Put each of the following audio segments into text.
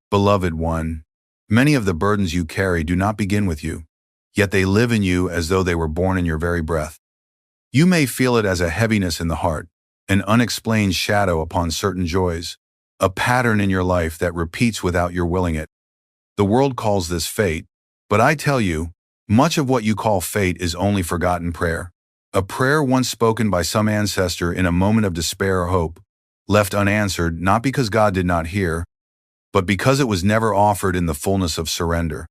Beloved one, many of the burdens you carry do not begin with you, yet they live in you as though they were born in your very breath. You may feel it as a heaviness in the heart, an unexplained shadow upon certain joys, a pattern in your life that repeats without your willing it. The world calls this fate, but I tell you, much of what you call fate is only forgotten prayer. A prayer once spoken by some ancestor in a moment of despair or hope, left unanswered not because God did not hear, but because it was never offered in the fullness of surrender.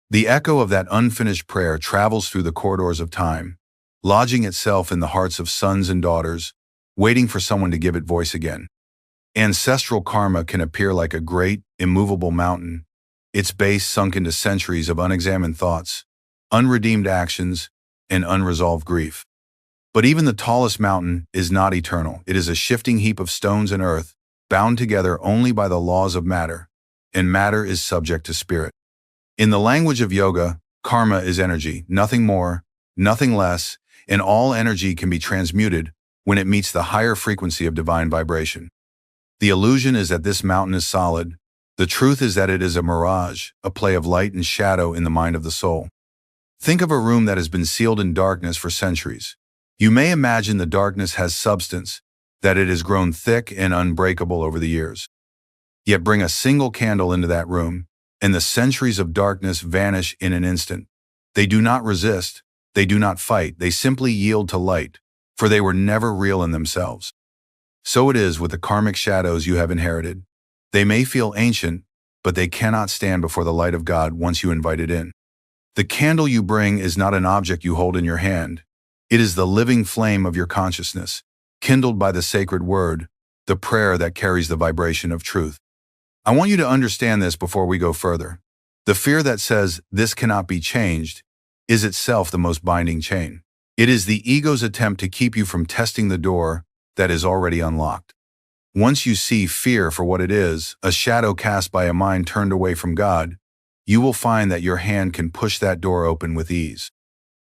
The echo of that unfinished prayer travels through the corridors of time, lodging itself in the hearts of sons and daughters, waiting for someone to give it voice again. Ancestral karma can appear like a great, immovable mountain, its base sunk into centuries of unexamined thoughts, unredeemed actions, and unresolved grief. But even the tallest mountain is not eternal. It is a shifting heap of stones and earth, bound together only by the laws of matter, and matter is subject to spirit. In the language of yoga, karma is energy, nothing more, nothing less, and all energy can be transmuted when it meets the higher frequency of divine vibration. The illusion is that this mountain is solid. The truth is that it is a mirage, a play of light and shadow in the mind of the soul. Think of a room that has been sealed in darkness for centuries. You may imagine the darkness has substance, that it has grown thick and unbreakable over the years. Yet bring a single candle into that room, and the centuries of darkness vanish in an instant. They do not resist, they do not fight, they simply yield to light, for they were never real in themselves. So it is with the karmic shadows you have inherited. They may feel ancient, but they cannot stand before the light of God once you invite it in. The candle you bring is not an object you hold in your hand. It is the living flame of your consciousness, kindled by the sacred word, the prayer that carries the vibration of truth. I want you to understand this before we go further. The fear that says, "This cannot be changed," is itself the most binding chain. It is the ego's attempt to keep you from testing the door that is already unlocked. Once you see fear for what it is, a shadow cast by a mind turned away from God, you will find that your hand can push that door open with ease.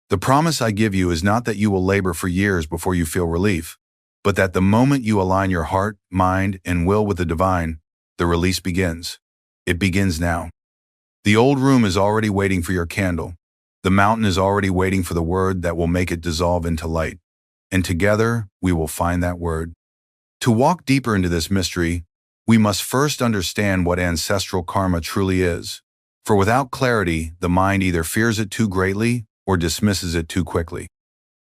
The promise I give you is not that you will labor for years before you feel relief, but that the moment you align your heart, mind, and will with the divine, the release begins. It begins now. The old room is already waiting for your candle. The mountain is already waiting for the word that will make it dissolve into light. And together, we will find that word. To walk deeper into this mystery, we must first understand what ancestral karma truly is. For without clarity, the mind either fears it too greatly or dismisses it too quickly.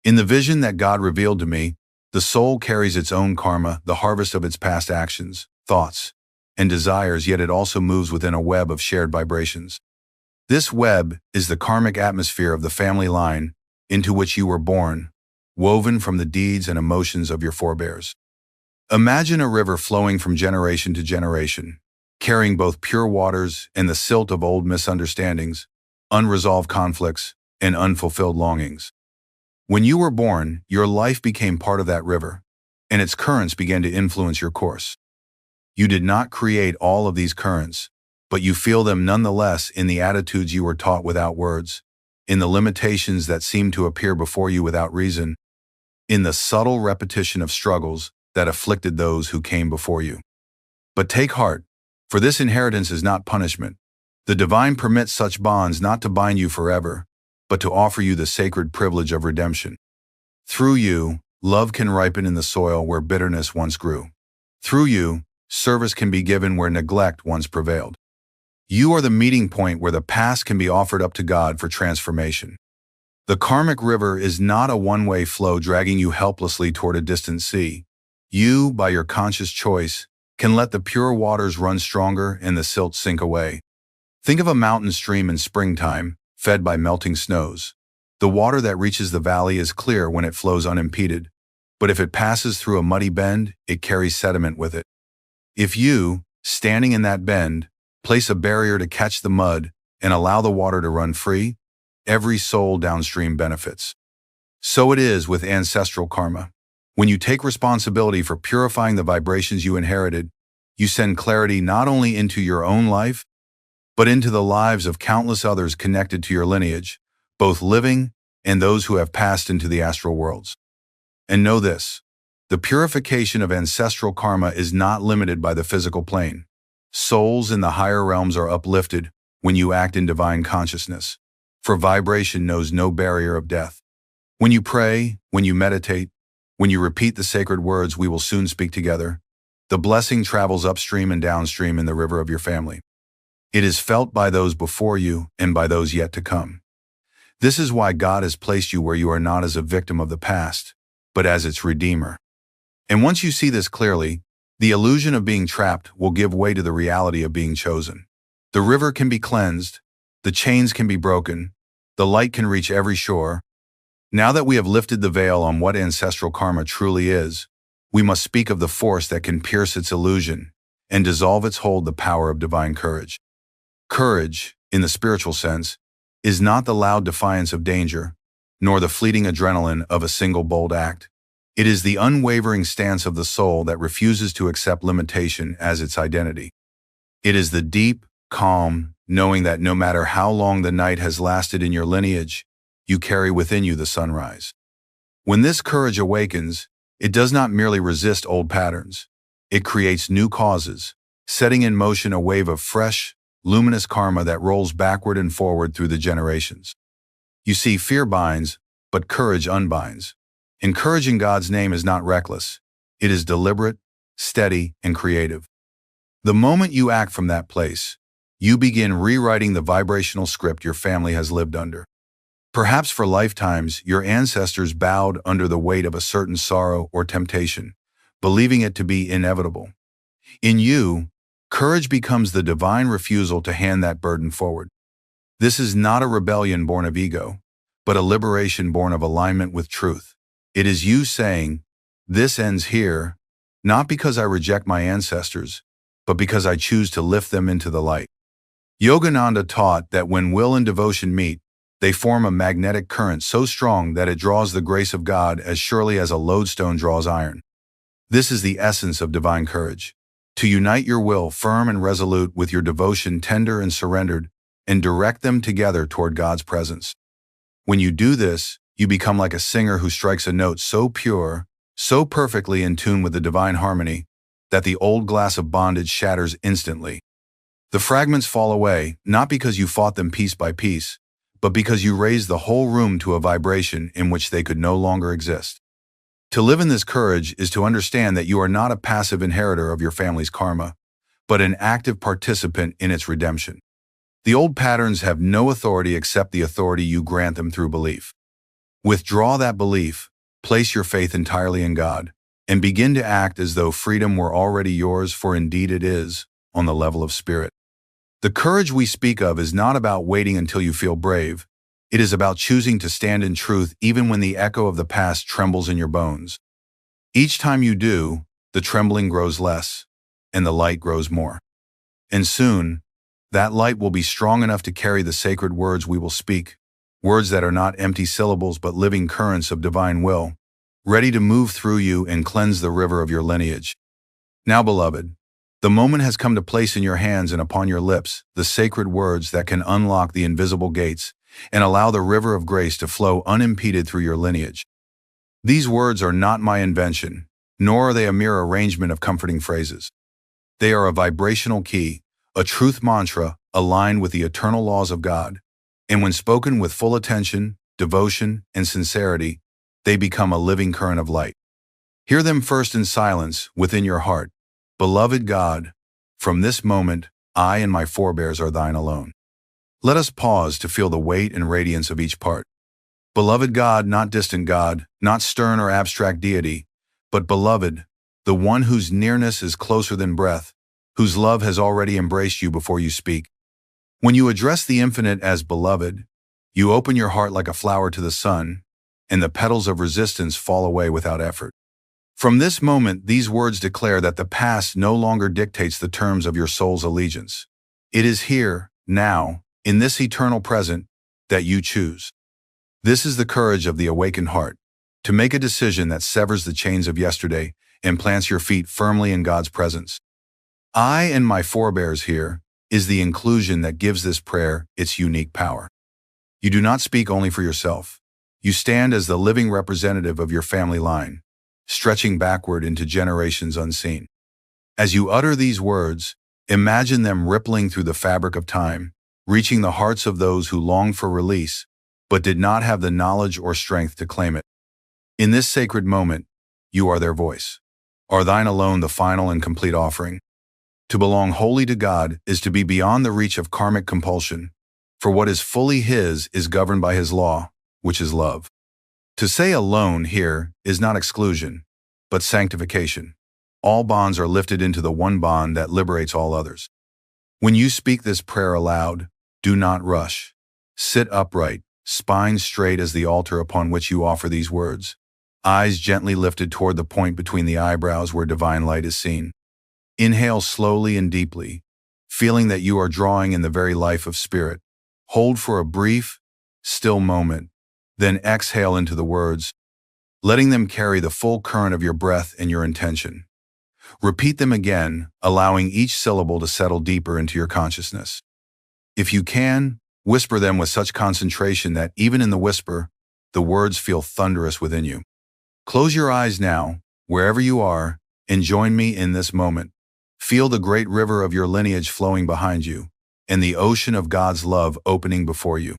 In the vision that God revealed to me, the soul carries its own karma, the harvest of its past actions, thoughts, and desires, yet it also moves within a web of shared vibrations. This web is the karmic atmosphere of the family line into which you were born, woven from the deeds and emotions of your forebears. Imagine a river flowing from generation to generation, carrying both pure waters and the silt of old misunderstandings, unresolved conflicts, and unfulfilled longings. When you were born, your life became part of that river, and its currents began to influence your course. You did not create all of these currents, but you feel them nonetheless in the attitudes you were taught without words, in the limitations that seemed to appear before you without reason, in the subtle repetition of struggles that afflicted those who came before you. But take heart, for this inheritance is not punishment. The divine permits such bonds not to bind you forever, but to offer you the sacred privilege of redemption. Through you, love can ripen in the soil where bitterness once grew. Through you, service can be given where neglect once prevailed. You are the meeting point where the past can be offered up to God for transformation. The karmic river is not a one-way flow dragging you helplessly toward a distant sea. You, by your conscious choice, can let the pure waters run stronger and the silt sink away. Think of a mountain stream in springtime, fed by melting snows. The water that reaches the valley is clear when it flows unimpeded, but if it passes through a muddy bend, it carries sediment with it. If you, standing in that bend, place a barrier to catch the mud and allow the water to run free, every soul downstream benefits. So it is with ancestral karma. When you take responsibility for purifying the vibrations you inherited, you send clarity not only into your own life, but into the lives of countless others connected to your lineage, both living and those who have passed into the astral worlds. And know this, the purification of ancestral karma is not limited by the physical plane. Souls in the higher realms are uplifted when you act in divine consciousness, for vibration knows no barrier of death. When you pray, when you meditate, when you repeat the sacred words we will soon speak together, the blessing travels upstream and downstream in the river of your family. It is felt by those before you and by those yet to come. This is why God has placed you where you are not as a victim of the past, but as its redeemer. And once you see this clearly, the illusion of being trapped will give way to the reality of being chosen. The river can be cleansed, the chains can be broken, the light can reach every shore. Now that we have lifted the veil on what ancestral karma truly is, we must speak of the force that can pierce its illusion and dissolve its hold, the power of divine courage. Courage, in the spiritual sense, is not the loud defiance of danger, nor the fleeting adrenaline of a single bold act. It is the unwavering stance of the soul that refuses to accept limitation as its identity. It is the deep, calm, knowing that no matter how long the night has lasted in your lineage, you carry within you the sunrise. When this courage awakens, it does not merely resist old patterns. It creates new causes, setting in motion a wave of fresh, luminous karma that rolls backward and forward through the generations. You see, fear binds, but courage unbinds. Encouraging God's name is not reckless. It is deliberate, steady, and creative. The moment you act from that place, you begin rewriting the vibrational script your family has lived under. Perhaps for lifetimes, your ancestors bowed under the weight of a certain sorrow or temptation, believing it to be inevitable. In you, courage becomes the divine refusal to hand that burden forward. This is not a rebellion born of ego, but a liberation born of alignment with truth. It is you saying, "This ends here, not because I reject my ancestors, but because I choose to lift them into the light." Yogananda taught that when will and devotion meet, they form a magnetic current so strong that it draws the grace of God as surely as a lodestone draws iron. This is the essence of divine courage: to unite your will firm and resolute with your devotion tender and surrendered, and direct them together toward God's presence. When you do this, you become like a singer who strikes a note so pure, so perfectly in tune with the divine harmony, that the old glass of bondage shatters instantly. The fragments fall away, not because you fought them piece by piece, but because you raised the whole room to a vibration in which they could no longer exist. To live in this courage is to understand that you are not a passive inheritor of your family's karma, but an active participant in its redemption. The old patterns have no authority except the authority you grant them through belief. Withdraw that belief, place your faith entirely in God, and begin to act as though freedom were already yours, for indeed it is, on the level of spirit. The courage we speak of is not about waiting until you feel brave. It is about choosing to stand in truth even when the echo of the past trembles in your bones. Each time you do, the trembling grows less, and the light grows more. And soon, that light will be strong enough to carry the sacred words we will speak, words that are not empty syllables but living currents of divine will, ready to move through you and cleanse the river of your lineage. Now, beloved, the moment has come to place in your hands and upon your lips the sacred words that can unlock the invisible gates and allow the river of grace to flow unimpeded through your lineage. These words are not my invention, nor are they a mere arrangement of comforting phrases. They are a vibrational key, a truth mantra aligned with the eternal laws of God, and when spoken with full attention, devotion, and sincerity, they become a living current of light. Hear them first in silence within your heart. Beloved God, from this moment, I and my forebears are thine alone. Let us pause to feel the weight and radiance of each part. Beloved God, not distant God, not stern or abstract deity, but beloved, the one whose nearness is closer than breath, whose love has already embraced you before you speak. When you address the infinite as beloved, you open your heart like a flower to the sun, and the petals of resistance fall away without effort. From this moment, these words declare that the past no longer dictates the terms of your soul's allegiance. It is here, now, in this eternal present, that you choose. This is the courage of the awakened heart, to make a decision that severs the chains of yesterday and plants your feet firmly in God's presence. I and my forebears here is the inclusion that gives this prayer its unique power. You do not speak only for yourself. You stand as the living representative of your family line, stretching backward into generations unseen. As you utter these words, Imagine them rippling through the fabric of time, reaching the hearts of those who longed for release, but did not have the knowledge or strength to claim it. In this sacred moment, you are their voice. Are thine alone the final and complete offering? To belong wholly to God is to be beyond the reach of karmic compulsion, for what is fully His is governed by His law, which is love. To say alone here is not exclusion, but sanctification. All bonds are lifted into the one bond that liberates all others. When you speak this prayer aloud, do not rush. Sit upright, spine straight as the altar upon which you offer these words, eyes gently lifted toward the point between the eyebrows where divine light is seen. Inhale slowly and deeply, feeling that you are drawing in the very life of spirit. Hold for a brief, still moment, then exhale into the words, letting them carry the full current of your breath and your intention. Repeat them again, allowing each syllable to settle deeper into your consciousness. If you can, whisper them with such concentration that even in the whisper, the words feel thunderous within you. Close your eyes now, wherever you are, and join me in this moment. Feel the great river of your lineage flowing behind you, and the ocean of God's love opening before you.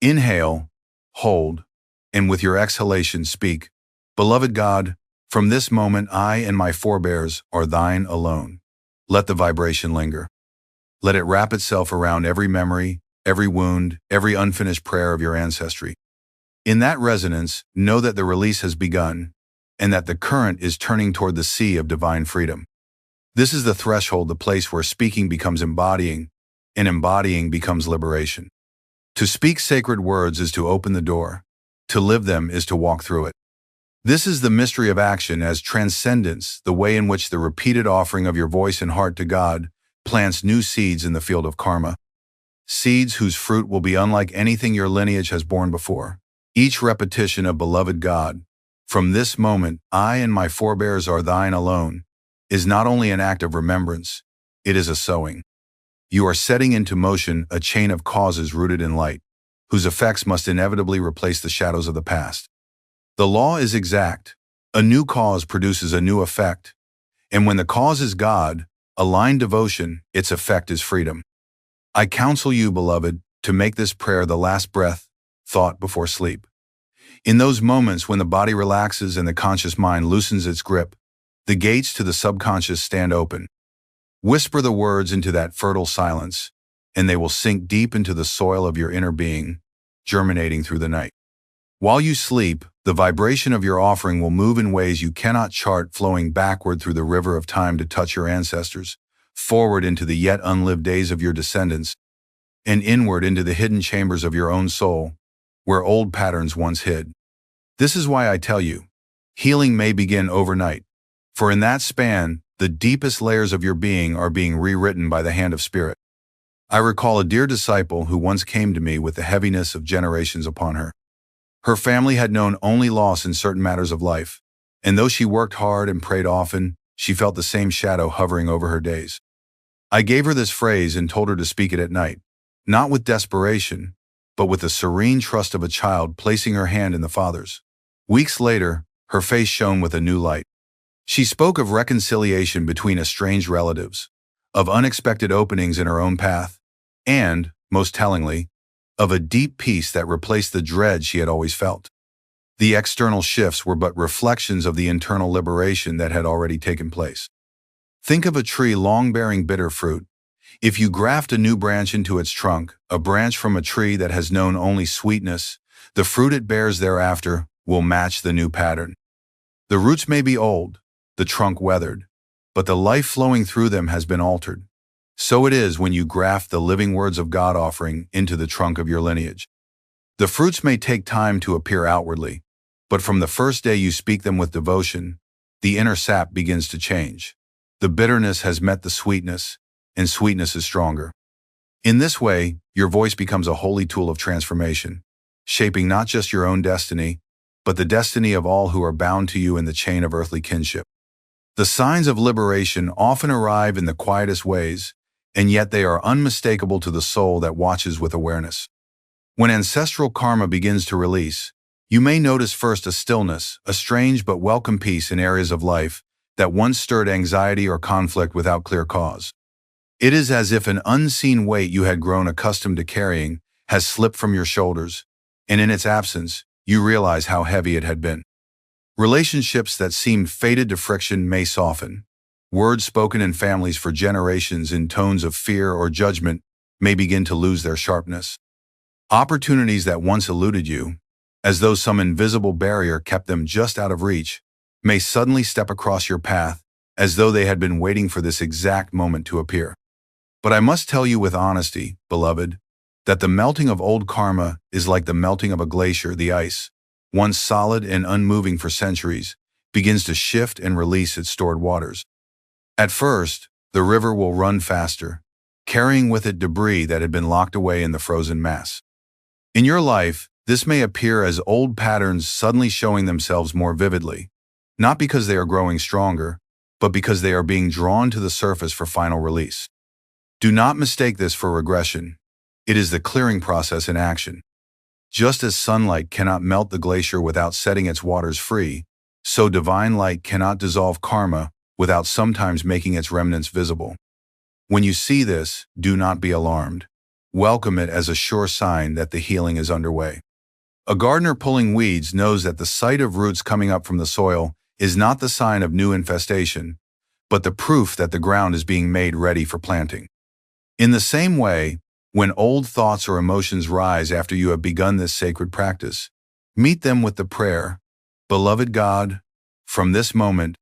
Inhale, hold, and with your exhalation speak, Beloved God, from this moment I and my forebears are thine alone. Let the vibration linger. Let it wrap itself around every memory, every wound, every unfinished prayer of your ancestry. In that resonance, know that the release has begun, and that the current is turning toward the sea of divine freedom. This is the threshold, the place where speaking becomes embodying, and embodying becomes liberation. To speak sacred words is to open the door. To live them is to walk through it. This is the mystery of action as transcendence, the way in which the repeated offering of your voice and heart to God plants new seeds in the field of karma. Seeds whose fruit will be unlike anything your lineage has borne before. Each repetition of Beloved God, from this moment I and my forebears are thine alone, is not only an act of remembrance, it is a sowing. You are setting into motion a chain of causes rooted in light, whose effects must inevitably replace the shadows of the past. The law is exact. A new cause produces a new effect. And when the cause is God, aligned devotion, its effect is freedom. I counsel you, beloved, to make this prayer the last breath, thought before sleep. In those moments when the body relaxes and the conscious mind loosens its grip, the gates to the subconscious stand open. Whisper the words into that fertile silence, and they will sink deep into the soil of your inner being, germinating through the night. While you sleep, the vibration of your offering will move in ways you cannot chart, flowing backward through the river of time to touch your ancestors, forward into the yet unlived days of your descendants, and inward into the hidden chambers of your own soul, where old patterns once hid. This is why I tell you, healing may begin overnight, for in that span, the deepest layers of your being are being rewritten by the hand of Spirit. I recall a dear disciple who once came to me with the heaviness of generations upon her. Her family had known only loss in certain matters of life, and though she worked hard and prayed often, she felt the same shadow hovering over her days. I gave her this phrase and told her to speak it at night, not with desperation, but with the serene trust of a child placing her hand in the Father's. Weeks later, her face shone with a new light. She spoke of reconciliation between estranged relatives, of unexpected openings in her own path, and, most tellingly, of a deep peace that replaced the dread she had always felt. The external shifts were but reflections of the internal liberation that had already taken place. Think of a tree long bearing bitter fruit. If you graft a new branch into its trunk, a branch from a tree that has known only sweetness, the fruit it bears thereafter will match the new pattern. The roots may be old, the trunk weathered, but the life flowing through them has been altered. So it is when you graft the living words of God offering into the trunk of your lineage. The fruits may take time to appear outwardly, but from the first day you speak them with devotion, the inner sap begins to change. The bitterness has met the sweetness, and sweetness is stronger. In this way, your voice becomes a holy tool of transformation, shaping not just your own destiny, but the destiny of all who are bound to you in the chain of earthly kinship. The signs of liberation often arrive in the quietest ways, and yet they are unmistakable to the soul that watches with awareness. When ancestral karma begins to release, you may notice first a stillness, a strange but welcome peace in areas of life that once stirred anxiety or conflict without clear cause. It is as if an unseen weight you had grown accustomed to carrying has slipped from your shoulders, and in its absence, you realize how heavy it had been. Relationships that seemed fated to friction may soften. Words spoken in families for generations in tones of fear or judgment may begin to lose their sharpness. Opportunities that once eluded you, as though some invisible barrier kept them just out of reach, may suddenly step across your path as though they had been waiting for this exact moment to appear. But I must tell you with honesty, beloved, that the melting of old karma is like the melting of a glacier. The ice, once solid and unmoving for centuries, begins to shift and release its stored waters. At first, the river will run faster, carrying with it debris that had been locked away in the frozen mass. In your life, this may appear as old patterns suddenly showing themselves more vividly, not because they are growing stronger, but because they are being drawn to the surface for final release. Do not mistake this for regression. It is the clearing process in action. Just as sunlight cannot melt the glacier without setting its waters free, so divine light cannot dissolve karma without sometimes making its remnants visible. When you see this, do not be alarmed. Welcome it as a sure sign that the healing is underway. A gardener pulling weeds knows that the sight of roots coming up from the soil is not the sign of new infestation, but the proof that the ground is being made ready for planting. In the same way, when old thoughts or emotions rise after you have begun this sacred practice, meet them with the prayer, "Beloved God, from this moment,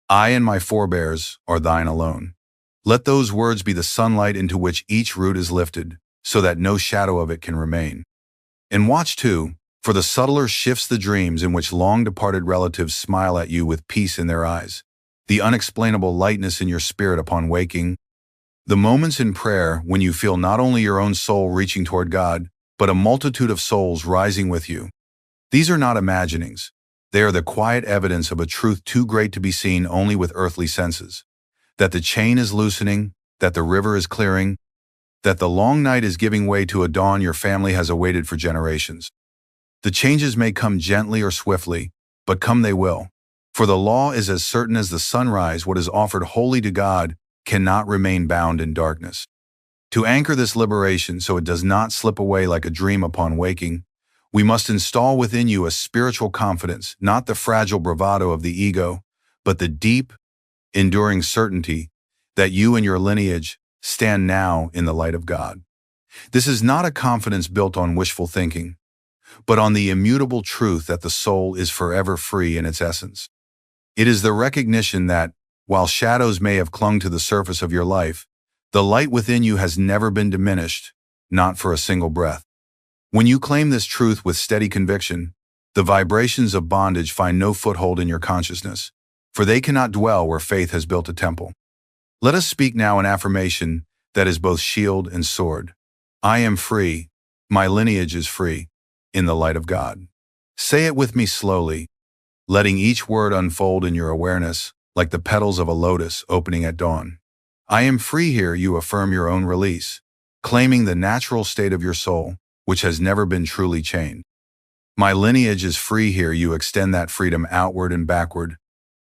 I and my forebears are thine alone." Let those words be the sunlight into which each root is lifted, so that no shadow of it can remain. And watch too, for the subtler shifts the dreams in which long-departed relatives smile at you with peace in their eyes, the unexplainable lightness in your spirit upon waking, the moments in prayer when you feel not only your own soul reaching toward God, but a multitude of souls rising with you. These are not imaginings. They are the quiet evidence of a truth too great to be seen only with earthly senses. That the chain is loosening, that the river is clearing, that the long night is giving way to a dawn your family has awaited for generations. The changes may come gently or swiftly, but come they will. For the law is as certain as the sunrise. What is offered wholly to God cannot remain bound in darkness. To anchor this liberation so it does not slip away like a dream upon waking, we must install within you a spiritual confidence, not the fragile bravado of the ego, but the deep, enduring certainty that you and your lineage stand now in the light of God. This is not a confidence built on wishful thinking, but on the immutable truth that the soul is forever free in its essence. It is the recognition that, while shadows may have clung to the surface of your life, the light within you has never been diminished, not for a single breath. When you claim this truth with steady conviction, the vibrations of bondage find no foothold in your consciousness, for they cannot dwell where faith has built a temple. Let us speak now an affirmation that is both shield and sword. I am free, my lineage is free, in the light of God. Say it with me slowly, letting each word unfold in your awareness, like the petals of a lotus opening at dawn. I am free. Here you affirm your own release, claiming the natural state of your soul, which has never been truly chained. My lineage is free. Here you extend that freedom outward and backward,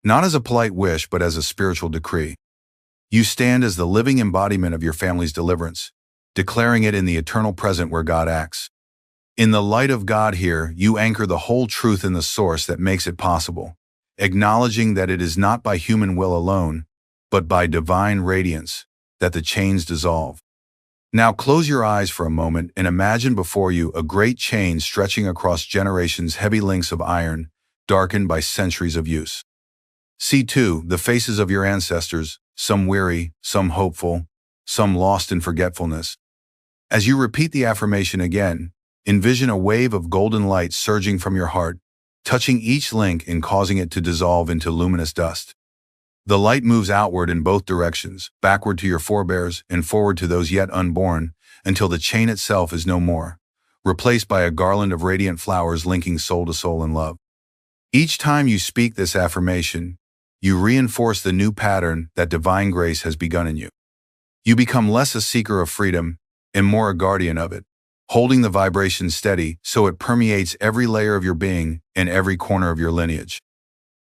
not as a polite wish but as a spiritual decree. You stand as the living embodiment of your family's deliverance, declaring it in the eternal present where God acts. In the light of God here, you anchor the whole truth in the source that makes it possible, acknowledging that it is not by human will alone, but by divine radiance, that the chains dissolve. Now close your eyes for a moment and imagine before you a great chain stretching across generations, heavy links of iron, darkened by centuries of use. See too the faces of your ancestors, some weary, some hopeful, some lost in forgetfulness. As you repeat the affirmation again, envision a wave of golden light surging from your heart, touching each link and causing it to dissolve into luminous dust. The light moves outward in both directions, backward to your forebears and forward to those yet unborn, until the chain itself is no more, replaced by a garland of radiant flowers linking soul to soul in love. Each time you speak this affirmation, you reinforce the new pattern that divine grace has begun in you. You become less a seeker of freedom and more a guardian of it, holding the vibration steady so it permeates every layer of your being and every corner of your lineage.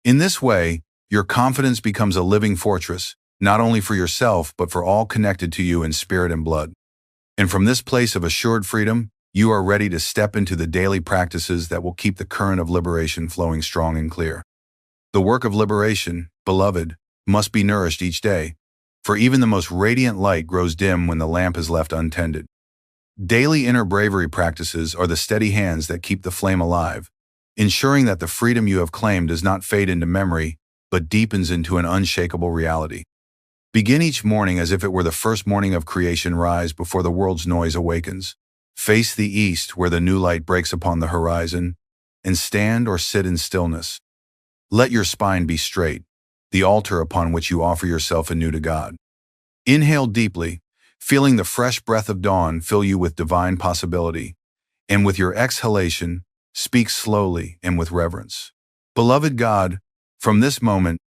In this way, your confidence becomes a living fortress, not only for yourself, but for all connected to you in spirit and blood. And from this place of assured freedom, you are ready to step into the daily practices that will keep the current of liberation flowing strong and clear. The work of liberation, beloved, must be nourished each day, for even the most radiant light grows dim when the lamp is left untended. Daily inner bravery practices are the steady hands that keep the flame alive, ensuring that the freedom you have claimed does not fade into memory, but deepens into an unshakable reality. Begin each morning as if it were the first morning of creation. Rise before the world's noise awakens. Face the east where the new light breaks upon the horizon, and stand or sit in stillness. Let your spine be straight, the altar upon which you offer yourself anew to God. Inhale deeply, feeling the fresh breath of dawn fill you with divine possibility, and with your exhalation, speak slowly and with reverence. Beloved God, from this moment,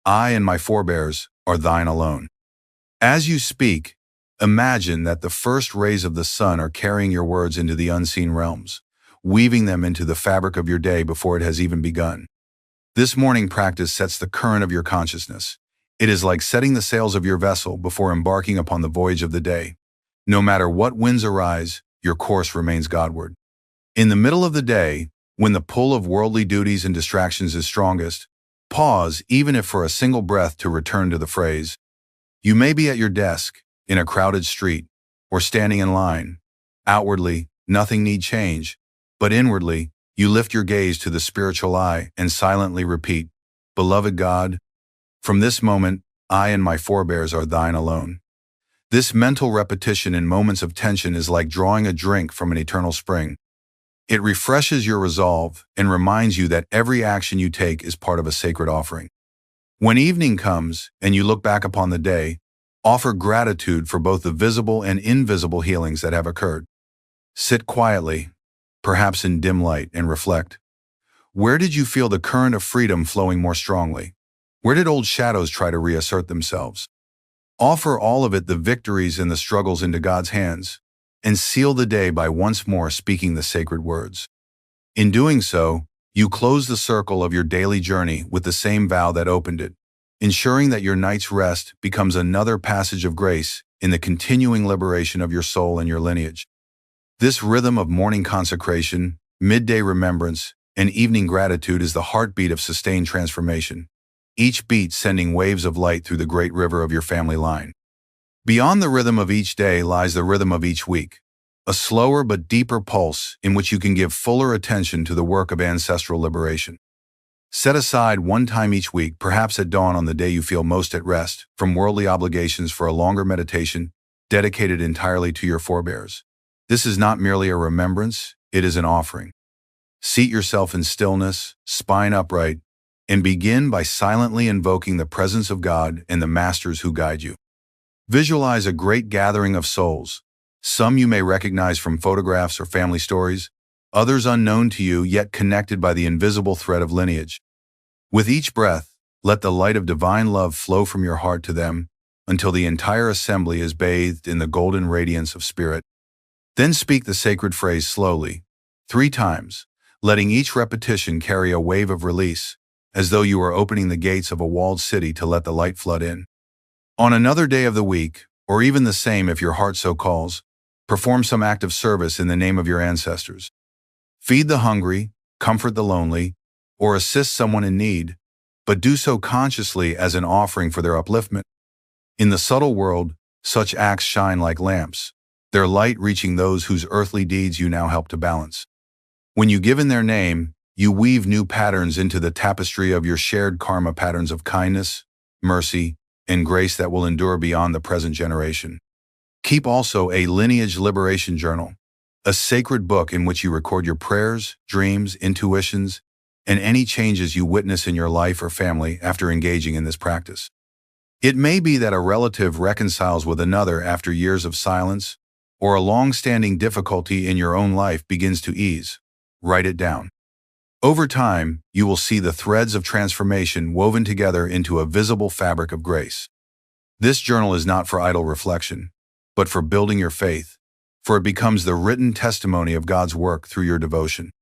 I and my forebears are thine alone. As you speak, imagine that the first rays of the sun are carrying your words into the unseen realms, weaving them into the fabric of your day before it has even begun. This morning practice sets the current of your consciousness. It is like setting the sails of your vessel before embarking upon the voyage of the day. No matter what winds arise, your course remains Godward. In the middle of the day, when the pull of worldly duties and distractions is strongest, pause, even if for a single breath, to return to the phrase. You may be at your desk, in a crowded street, or standing in line. Outwardly, nothing need change, but inwardly, you lift your gaze to the spiritual eye and silently repeat, Beloved God, from this moment, I and my forebears are thine alone. This mental repetition in moments of tension is like drawing a drink from an eternal spring. It refreshes your resolve and reminds you that every action you take is part of a sacred offering. When evening comes and you look back upon the day, offer gratitude for both the visible and invisible healings that have occurred. Sit quietly, perhaps in dim light, and reflect. Where did you feel the current of freedom flowing more strongly? Where did old shadows try to reassert themselves? Offer all of it, the victories and the struggles, into God's hands, and seal the day by once more speaking the sacred words. In doing so, you close the circle of your daily journey with the same vow that opened it, ensuring that your night's rest becomes another passage of grace in the continuing liberation of your soul and your lineage. This rhythm of morning consecration, midday remembrance, and evening gratitude is the heartbeat of sustained transformation, each beat sending waves of light through the great river of your family line. Beyond the rhythm of each day lies the rhythm of each week, a slower but deeper pulse in which you can give fuller attention to the work of ancestral liberation. Set aside one time each week, perhaps at dawn on the day you feel most at rest from worldly obligations, for a longer meditation dedicated entirely to your forebears. This is not merely a remembrance, it is an offering. Seat yourself in stillness, spine upright, and begin by silently invoking the presence of God and the masters who guide you. Visualize a great gathering of souls. Some you may recognize from photographs or family stories, others unknown to you yet connected by the invisible thread of lineage. With each breath, let the light of divine love flow from your heart to them until the entire assembly is bathed in the golden radiance of spirit. Then speak the sacred phrase slowly, 3 times, letting each repetition carry a wave of release, as though you were opening the gates of a walled city to let the light flood in. On another day of the week, or even the same if your heart so calls, perform some act of service in the name of your ancestors. Feed the hungry, comfort the lonely, or assist someone in need, but do so consciously as an offering for their upliftment. In the subtle world, such acts shine like lamps, their light reaching those whose earthly deeds you now help to balance. When you give in their name, you weave new patterns into the tapestry of your shared karma, patterns of kindness, mercy, and grace that will endure beyond the present generation. Keep also a lineage liberation journal, a sacred book in which you record your prayers, dreams, intuitions, and any changes you witness in your life or family after engaging in this practice. It may be that a relative reconciles with another after years of silence, or a long-standing difficulty in your own life begins to ease. Write it down. Over time, you will see the threads of transformation woven together into a visible fabric of grace. This journal is not for idle reflection, but for building your faith, for it becomes the written testimony of God's work through your devotion.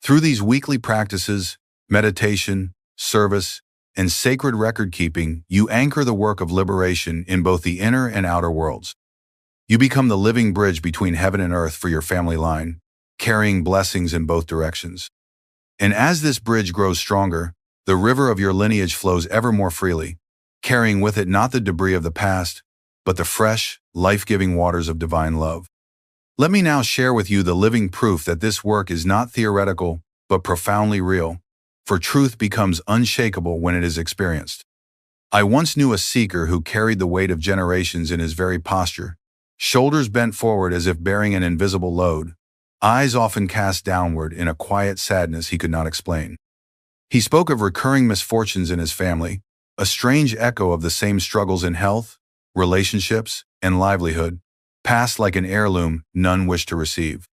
Through these weekly practices, meditation, service, and sacred record-keeping, you anchor the work of liberation in both the inner and outer worlds. You become the living bridge between heaven and earth for your family line, carrying blessings in both directions. And as this bridge grows stronger, the river of your lineage flows ever more freely, carrying with it not the debris of the past, but the fresh, life-giving waters of divine love. Let me now share with you the living proof that this work is not theoretical, but profoundly real, for truth becomes unshakable when it is experienced. I once knew a seeker who carried the weight of generations in his very posture, shoulders bent forward as if bearing an invisible load, eyes often cast downward in a quiet sadness he could not explain. He spoke of recurring misfortunes in his family, a strange echo of the same struggles in health, relationships, and livelihood, passed like an heirloom none wished to receive.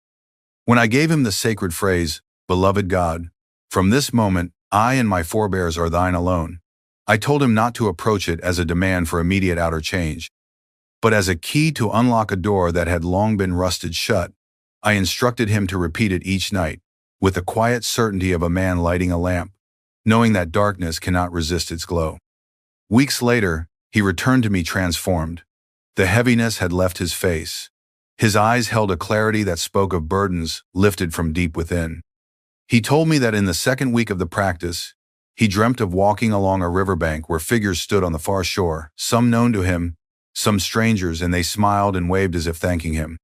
When I gave him the sacred phrase, "Beloved God, from this moment, I and my forebears are thine alone," I told him not to approach it as a demand for immediate outer change, but as a key to unlock a door that had long been rusted shut. I instructed him to repeat it each night, with the quiet certainty of a man lighting a lamp, knowing that darkness cannot resist its glow. Weeks later, he returned to me transformed. The heaviness had left his face. His eyes held a clarity that spoke of burdens lifted from deep within. He told me that in the second week of the practice, he dreamt of walking along a riverbank where figures stood on the far shore, some known to him, some strangers, and they smiled and waved as if thanking him.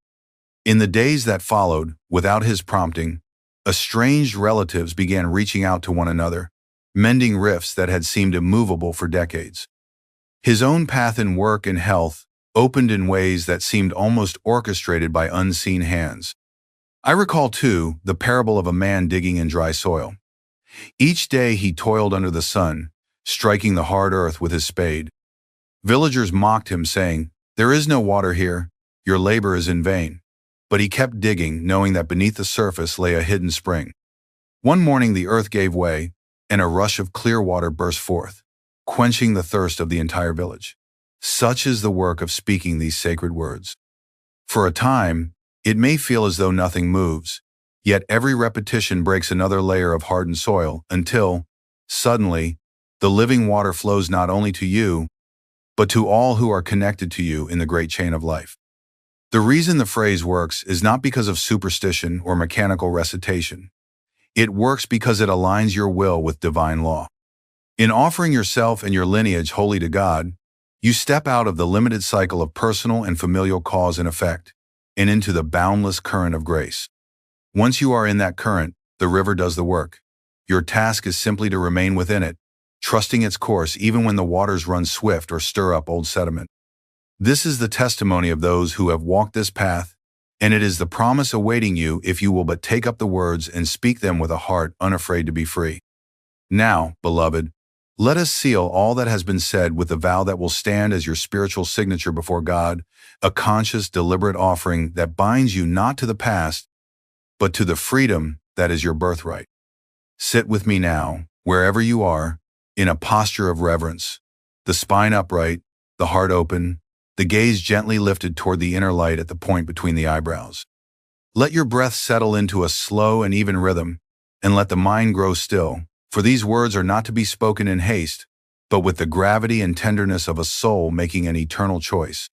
In the days that followed, without his prompting, estranged relatives began reaching out to one another, mending rifts that had seemed immovable for decades. His own path in work and health opened in ways that seemed almost orchestrated by unseen hands. I recall, too, the parable of a man digging in dry soil. Each day he toiled under the sun, striking the hard earth with his spade. Villagers mocked him, saying, "There is no water here, your labor is in vain." But he kept digging, knowing that beneath the surface lay a hidden spring. One morning the earth gave way, and a rush of clear water burst forth, quenching the thirst of the entire village. Such is the work of speaking these sacred words. For a time, it may feel as though nothing moves, yet every repetition breaks another layer of hardened soil until, suddenly, the living water flows not only to you, but to all who are connected to you in the great chain of life. The reason the phrase works is not because of superstition or mechanical recitation. It works because it aligns your will with divine law. In offering yourself and your lineage wholly to God, you step out of the limited cycle of personal and familial cause and effect, and into the boundless current of grace. Once you are in that current, the river does the work. Your task is simply to remain within it, trusting its course even when the waters run swift or stir up old sediment. This is the testimony of those who have walked this path, and it is the promise awaiting you if you will but take up the words and speak them with a heart unafraid to be free. Now, beloved, let us seal all that has been said with the vow that will stand as your spiritual signature before God, a conscious, deliberate offering that binds you not to the past, but to the freedom that is your birthright. Sit with me now, wherever you are, in a posture of reverence, the spine upright, the heart open, the gaze gently lifted toward the inner light at the point between the eyebrows. Let your breath settle into a slow and even rhythm, and let the mind grow still, for these words are not to be spoken in haste, but with the gravity and tenderness of a soul making an eternal choice.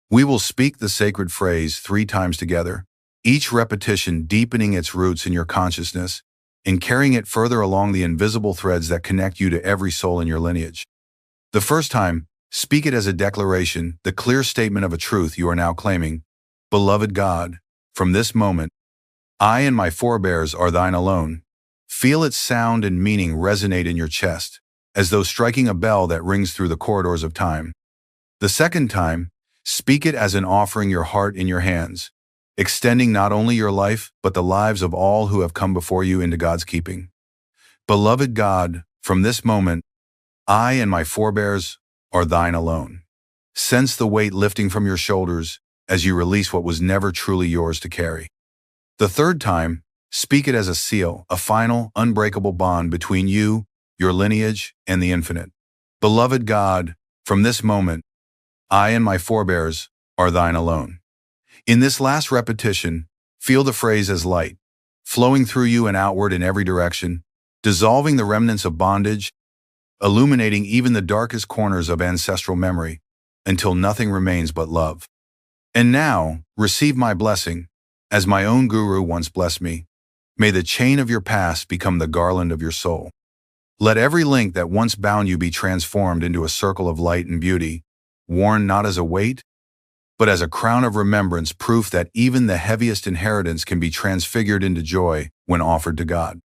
We will speak the sacred phrase 3 times together, each repetition deepening its roots in your consciousness and carrying it further along the invisible threads that connect you to every soul in your lineage. The first time, speak it as a declaration, the clear statement of a truth you are now claiming. Beloved God, from this moment, I and my forebears are thine alone. Feel its sound and meaning resonate in your chest, as though striking a bell that rings through the corridors of time. The second time, speak it as an offering your heart in your hands, extending not only your life, but the lives of all who have come before you into God's keeping. Beloved God, from this moment, I and my forebears are thine alone. Sense the weight lifting from your shoulders as you release what was never truly yours to carry. The third time, speak it as a seal, a final, unbreakable bond between you, your lineage, and the infinite. Beloved God, from this moment, I and my forebears are thine alone. In this last repetition, feel the phrase as light, flowing through you and outward in every direction, dissolving the remnants of bondage, illuminating even the darkest corners of ancestral memory, until nothing remains but love. And now, receive my blessing, as my own guru once blessed me. May the chain of your past become the garland of your soul. Let every link that once bound you be transformed into a circle of light and beauty, worn not as a weight, but as a crown of remembrance, proof that even the heaviest inheritance can be transfigured into joy when offered to God.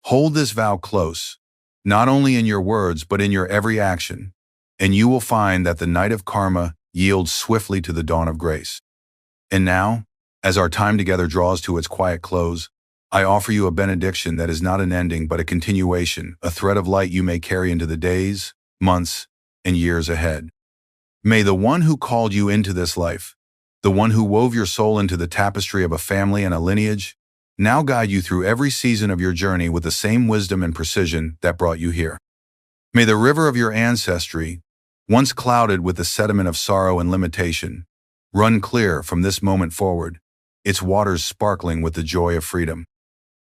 Hold this vow close, not only in your words but in your every action, and you will find that the night of karma yields swiftly to the dawn of grace. And now, as our time together draws to its quiet close, I offer you a benediction that is not an ending but a continuation, a thread of light you may carry into the days, months, and years ahead. May the one who called you into this life, the one who wove your soul into the tapestry of a family and a lineage, now guide you through every season of your journey with the same wisdom and precision that brought you here. May the river of your ancestry, once clouded with the sediment of sorrow and limitation, run clear from this moment forward, its waters sparkling with the joy of freedom.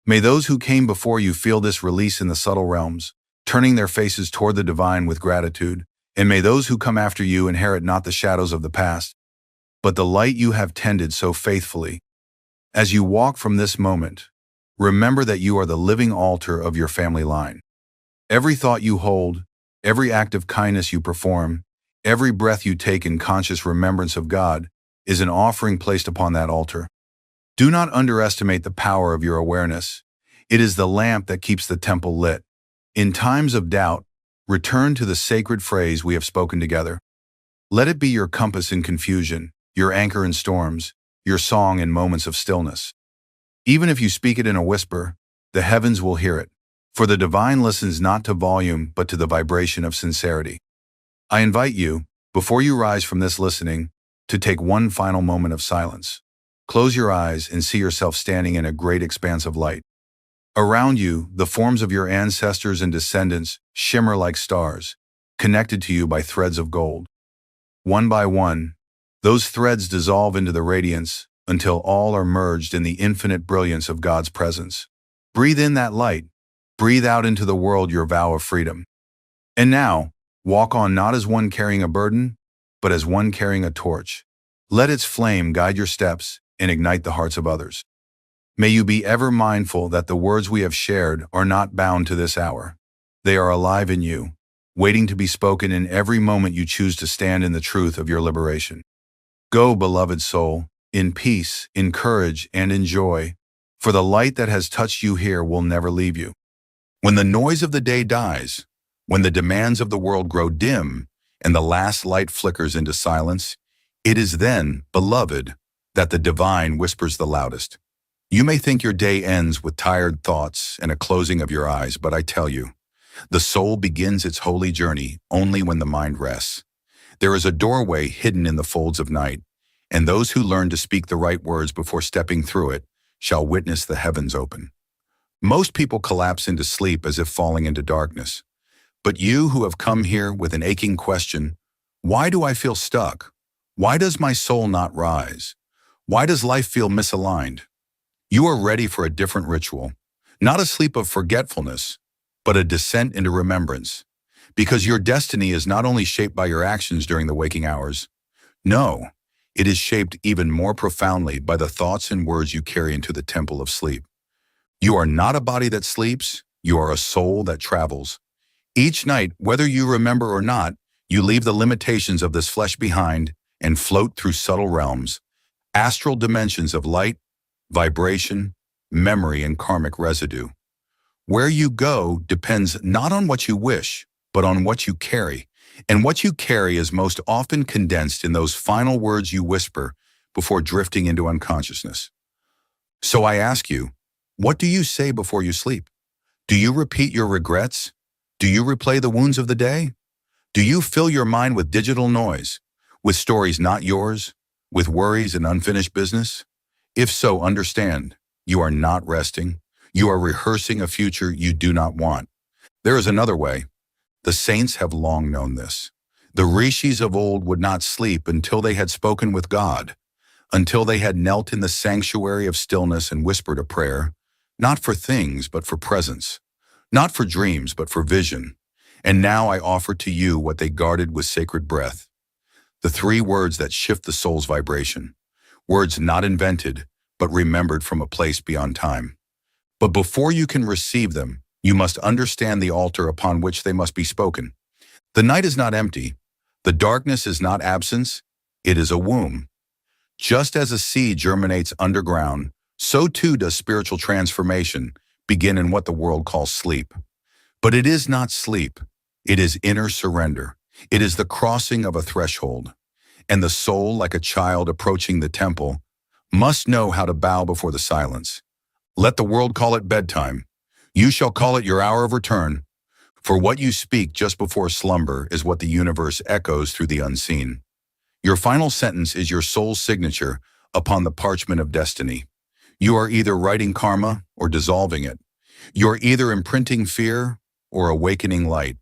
May those who came before you feel this release in the subtle realms, turning their faces toward the divine with gratitude, and may those who come after you inherit not the shadows of the past, but the light you have tended so faithfully. As you walk from this moment, remember that you are the living altar of your family line. Every thought you hold, every act of kindness you perform, every breath you take in conscious remembrance of God is an offering placed upon that altar. Do not underestimate the power of your awareness. It is the lamp that keeps the temple lit. In times of doubt, return to the sacred phrase we have spoken together. Let it be your compass in confusion, your anchor in storms, your song in moments of stillness. Even if you speak it in a whisper, the heavens will hear it, for the divine listens not to volume but to the vibration of sincerity. I invite you, before you rise from this listening, to take one final moment of silence. Close your eyes and see yourself standing in a great expanse of light. Around you, the forms of your ancestors and descendants shimmer like stars, connected to you by threads of gold. One by one, those threads dissolve into the radiance until all are merged in the infinite brilliance of God's presence. Breathe in that light. Breathe out into the world your vow of freedom. And now, walk on not as one carrying a burden, but as one carrying a torch. Let its flame guide your steps and ignite the hearts of others. May you be ever mindful that the words we have shared are not bound to this hour. They are alive in you, waiting to be spoken in every moment you choose to stand in the truth of your liberation. Go, beloved soul, in peace, in courage, and in joy, for the light that has touched you here will never leave you. When the noise of the day dies, when the demands of the world grow dim, and the last light flickers into silence, it is then, beloved, that the divine whispers the loudest. You may think your day ends with tired thoughts and a closing of your eyes, but I tell you, the soul begins its holy journey only when the mind rests. There is a doorway hidden in the folds of night, and those who learn to speak the right words before stepping through it shall witness the heavens open. Most people collapse into sleep as if falling into darkness. But you who have come here with an aching question, why do I feel stuck? Why does my soul not rise? Why does life feel misaligned? You are ready for a different ritual, not a sleep of forgetfulness, but a descent into remembrance. Because your destiny is not only shaped by your actions during the waking hours. No, it is shaped even more profoundly by the thoughts and words you carry into the temple of sleep. You are not a body that sleeps, you are a soul that travels. Each night, whether you remember or not, you leave the limitations of this flesh behind and float through subtle realms, astral dimensions of light, vibration, memory, and karmic residue. Where you go depends not on what you wish, but on what you carry. And what you carry is most often condensed in those final words you whisper before drifting into unconsciousness. So I ask you, what do you say before you sleep? Do you repeat your regrets? Do you replay the wounds of the day? Do you fill your mind with digital noise, with stories not yours, with worries and unfinished business? If so, understand, you are not resting. You are rehearsing a future you do not want. There is another way. The saints have long known this. The rishis of old would not sleep until they had spoken with God, until they had knelt in the sanctuary of stillness and whispered a prayer, not for things, but for presence, not for dreams, but for vision. And now I offer to you what they guarded with sacred breath, the three words that shift the soul's vibration, words not invented, but remembered from a place beyond time. But before you can receive them, you must understand the altar upon which they must be spoken. The night is not empty. The darkness is not absence. It is a womb. Just as a seed germinates underground, so too does spiritual transformation begin in what the world calls sleep. But it is not sleep. It is inner surrender. It is the crossing of a threshold. And the soul, like a child approaching the temple, must know how to bow before the silence. Let the world call it bedtime. You shall call it your hour of return. For what you speak just before slumber is what the universe echoes through the unseen. Your final sentence is your soul's signature upon the parchment of destiny. You are either writing karma or dissolving it. You are either imprinting fear or awakening light.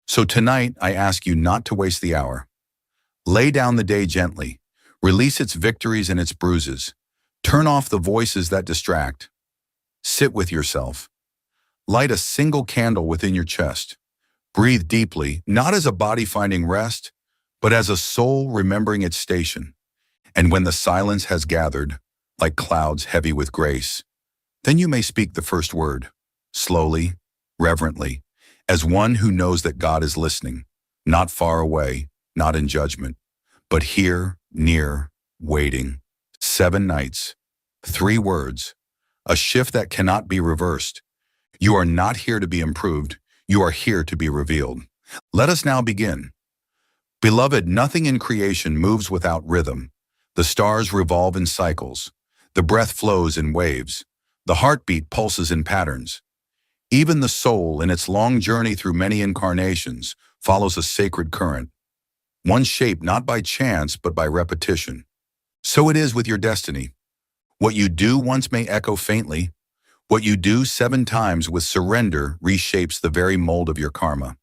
So tonight, I ask you not to waste the hour. Lay down the day gently. Release its victories and its bruises. Turn off the voices that distract. Sit with yourself. Light a single candle within your chest. Breathe deeply, not as a body finding rest, but as a soul remembering its station. And when the silence has gathered, like clouds heavy with grace, then you may speak the first word, slowly, reverently, as one who knows that God is listening, not far away, not in judgment, but here, near, waiting. 7 nights, 3 words, a shift that cannot be reversed. You are not here to be improved. You are here to be revealed. Let us now begin. Beloved, nothing in creation moves without rhythm. The stars revolve in cycles. The breath flows in waves. The heartbeat pulses in patterns. Even the soul, in its long journey through many incarnations, follows a sacred current, one shaped not by chance but by repetition. So it is with your destiny. What you do once may echo faintly. What you do 7 times with surrender reshapes the very mold of your karma.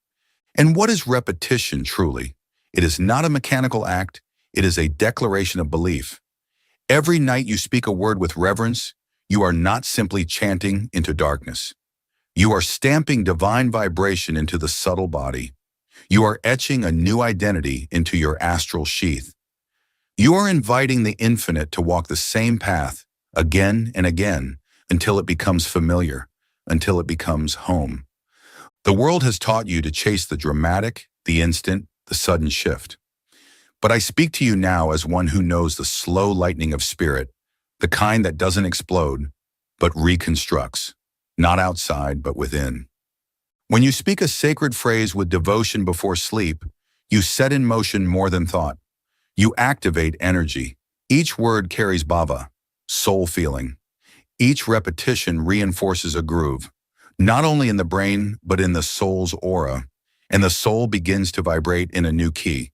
And what is repetition truly? It is not a mechanical act. It is a declaration of belief. Every night you speak a word with reverence, you are not simply chanting into darkness. You are stamping divine vibration into the subtle body. You are etching a new identity into your astral sheath. You are inviting the infinite to walk the same path again and again until it becomes familiar, until it becomes home. The world has taught you to chase the dramatic, the instant, the sudden shift. But I speak to you now as one who knows the slow lightning of spirit, the kind that doesn't explode, but reconstructs, not outside, but within. When you speak a sacred phrase with devotion before sleep, you set in motion more than thought. You activate energy. Each word carries bhava, soul feeling. Each repetition reinforces a groove, not only in the brain, but in the soul's aura, and the soul begins to vibrate in a new key.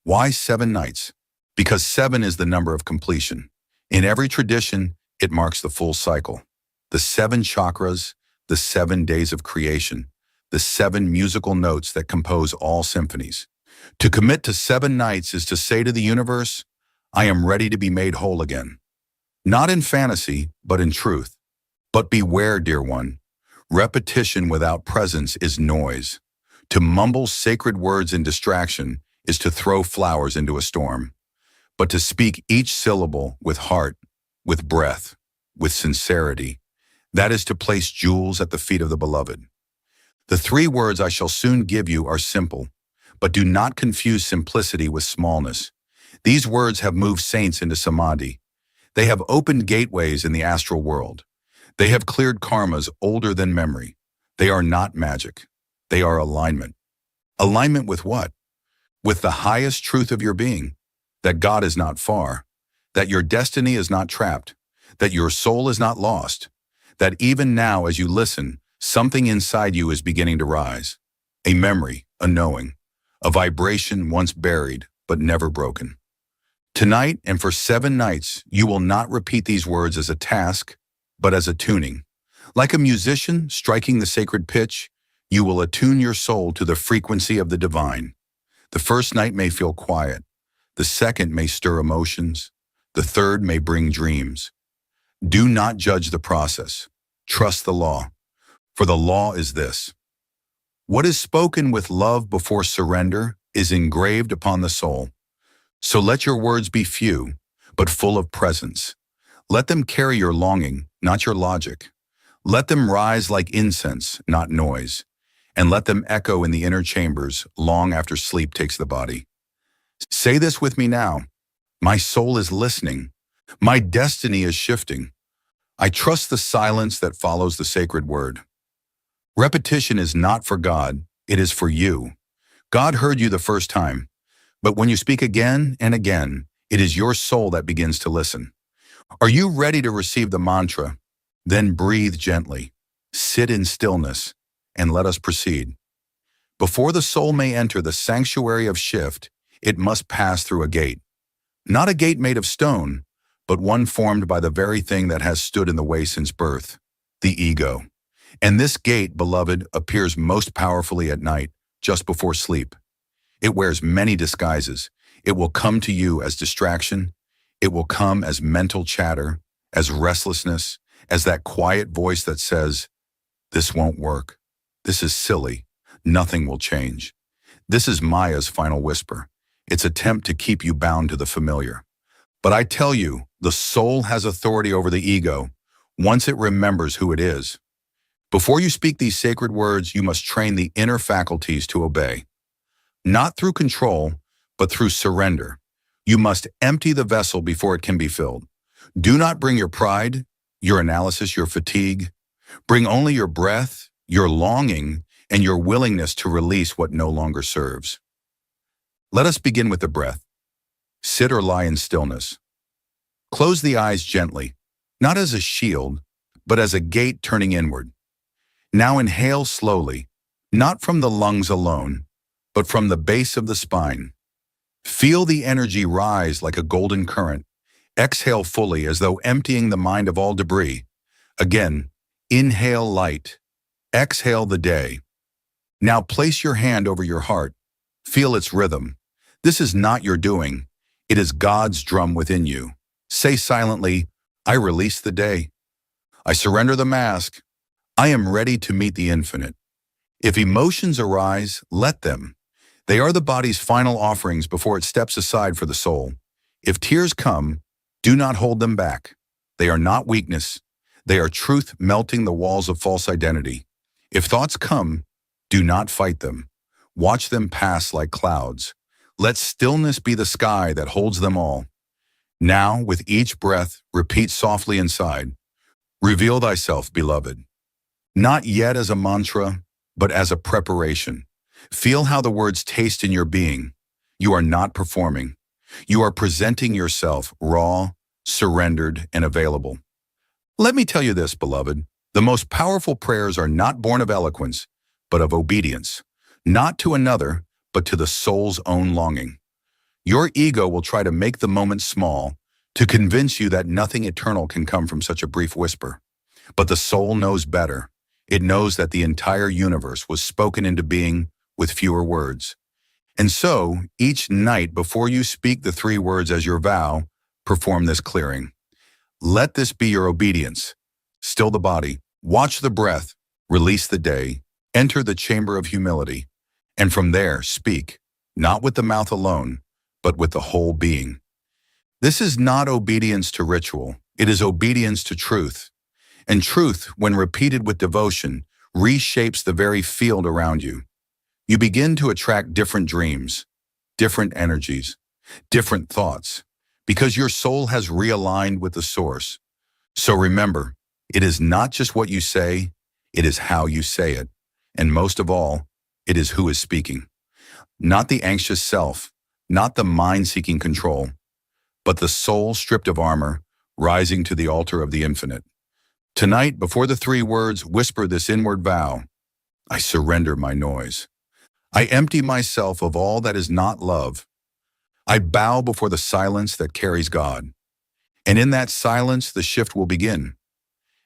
Why 7 nights? Because 7 is the number of completion. In every tradition, it marks the full cycle. The 7 chakras, the 7 days of creation, the 7 musical notes that compose all symphonies. To commit to 7 nights is to say to the universe, I am ready to be made whole again. Not in fantasy, but in truth. But beware, dear one, repetition without presence is noise. To mumble sacred words in distraction is to throw flowers into a storm. But to speak each syllable with heart, with breath, with sincerity, that is to place jewels at the feet of the beloved. The 3 words I shall soon give you are simple, but do not confuse simplicity with smallness. These words have moved saints into samadhi. They have opened gateways in the astral world. They have cleared karmas older than memory. They are not magic. They are alignment. Alignment with what? With the highest truth of your being, that God is not far, that your destiny is not trapped, that your soul is not lost, that even now as you listen, something inside you is beginning to rise. A memory, a knowing, a vibration once buried but never broken. Tonight and for 7 nights, you will not repeat these words as a task, but as a tuning. Like a musician striking the sacred pitch, you will attune your soul to the frequency of the divine. The first night may feel quiet. The second may stir emotions. The third may bring dreams. Do not judge the process. Trust the law. For the law is this: What is spoken with love before surrender is engraved upon the soul. So let your words be few, but full of presence. Let them carry your longing, not your logic. Let them rise like incense, not noise. And let them echo in the inner chambers long after sleep takes the body. Say this with me now. My soul is listening. My destiny is shifting. I trust the silence that follows the sacred word. Repetition is not for God, it is for you. God heard you the first time, but when you speak again and again, it is your soul that begins to listen. Are you ready to receive the mantra? Then breathe gently, sit in stillness, and let us proceed. Before the soul may enter the sanctuary of shift, it must pass through a gate. Not a gate made of stone, but one formed by the very thing that has stood in the way since birth, the ego. And this gate, beloved, appears most powerfully at night, just before sleep. It wears many disguises. It will come to you as distraction. It will come as mental chatter, as restlessness, as that quiet voice that says, "This won't work. This is silly. Nothing will change." This is Maya's final whisper, its attempt to keep you bound to the familiar. But I tell you, the soul has authority over the ego once it remembers who it is. Before you speak these sacred words, you must train the inner faculties to obey. Not through control, but through surrender. You must empty the vessel before it can be filled. Do not bring your pride, your analysis, your fatigue. Bring only your breath, your longing, and your willingness to release what no longer serves. Let us begin with the breath. Sit or lie in stillness. Close the eyes gently, not as a shield, but as a gate turning inward. Now inhale slowly, not from the lungs alone, but from the base of the spine. Feel the energy rise like a golden current. Exhale fully as though emptying the mind of all debris. Again, inhale light. Exhale the day. Now place your hand over your heart. Feel its rhythm. This is not your doing. It is God's drum within you. Say silently, "I release the day. I surrender the mask. I am ready to meet the infinite." If emotions arise, let them. They are the body's final offerings before it steps aside for the soul. If tears come, do not hold them back. They are not weakness. They are truth melting the walls of false identity. If thoughts come, do not fight them. Watch them pass like clouds. Let stillness be the sky that holds them all. Now, with each breath, repeat softly inside, "Reveal thyself, beloved." Not yet as a mantra, but as a preparation. Feel how the words taste in your being. You are not performing. You are presenting yourself raw, surrendered, and available. Let me tell you this, beloved. The most powerful prayers are not born of eloquence, but of obedience. Not to another, but to the soul's own longing. Your ego will try to make the moment small, to convince you that nothing eternal can come from such a brief whisper. But the soul knows better. It knows that the entire universe was spoken into being with fewer words. And so, each night before you speak the 3 words as your vow, perform this clearing. Let this be your obedience. Still the body, watch the breath, release the day, enter the chamber of humility, and from there speak, not with the mouth alone, but with the whole being. This is not obedience to ritual, it is obedience to truth. And truth, when repeated with devotion, reshapes the very field around you. You begin to attract different dreams, different energies, different thoughts, because your soul has realigned with the source. So remember, it is not just what you say, it is how you say it. And most of all, it is who is speaking. Not the anxious self, not the mind seeking control, but the soul stripped of armor, rising to the altar of the infinite. Tonight, before the 3 words, whisper this inward vow. I surrender my noise. I empty myself of all that is not love. I bow before the silence that carries God. And in that silence, the shift will begin.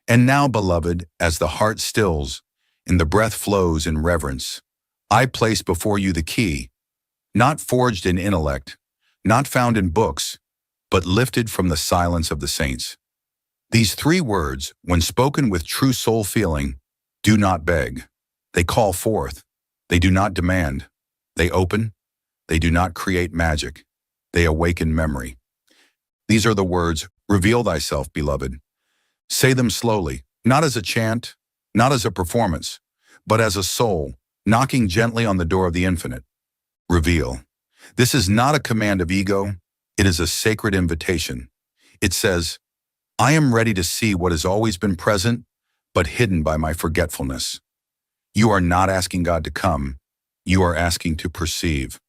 And now, beloved, as the heart stills and the breath flows in reverence, I place before you the key, not forged in intellect, not found in books, but lifted from the silence of the saints. These 3 words, when spoken with true soul feeling, do not beg. They call forth. They do not demand. They open. They do not create magic. They awaken memory. These are the words, "Reveal thyself, beloved." Say them slowly, not as a chant, not as a performance, but as a soul, knocking gently on the door of the infinite. Reveal. This is not a command of ego. It is a sacred invitation. It says, I am ready to see what has always been present, but hidden by my forgetfulness. You are not asking God to come. You are asking to perceive.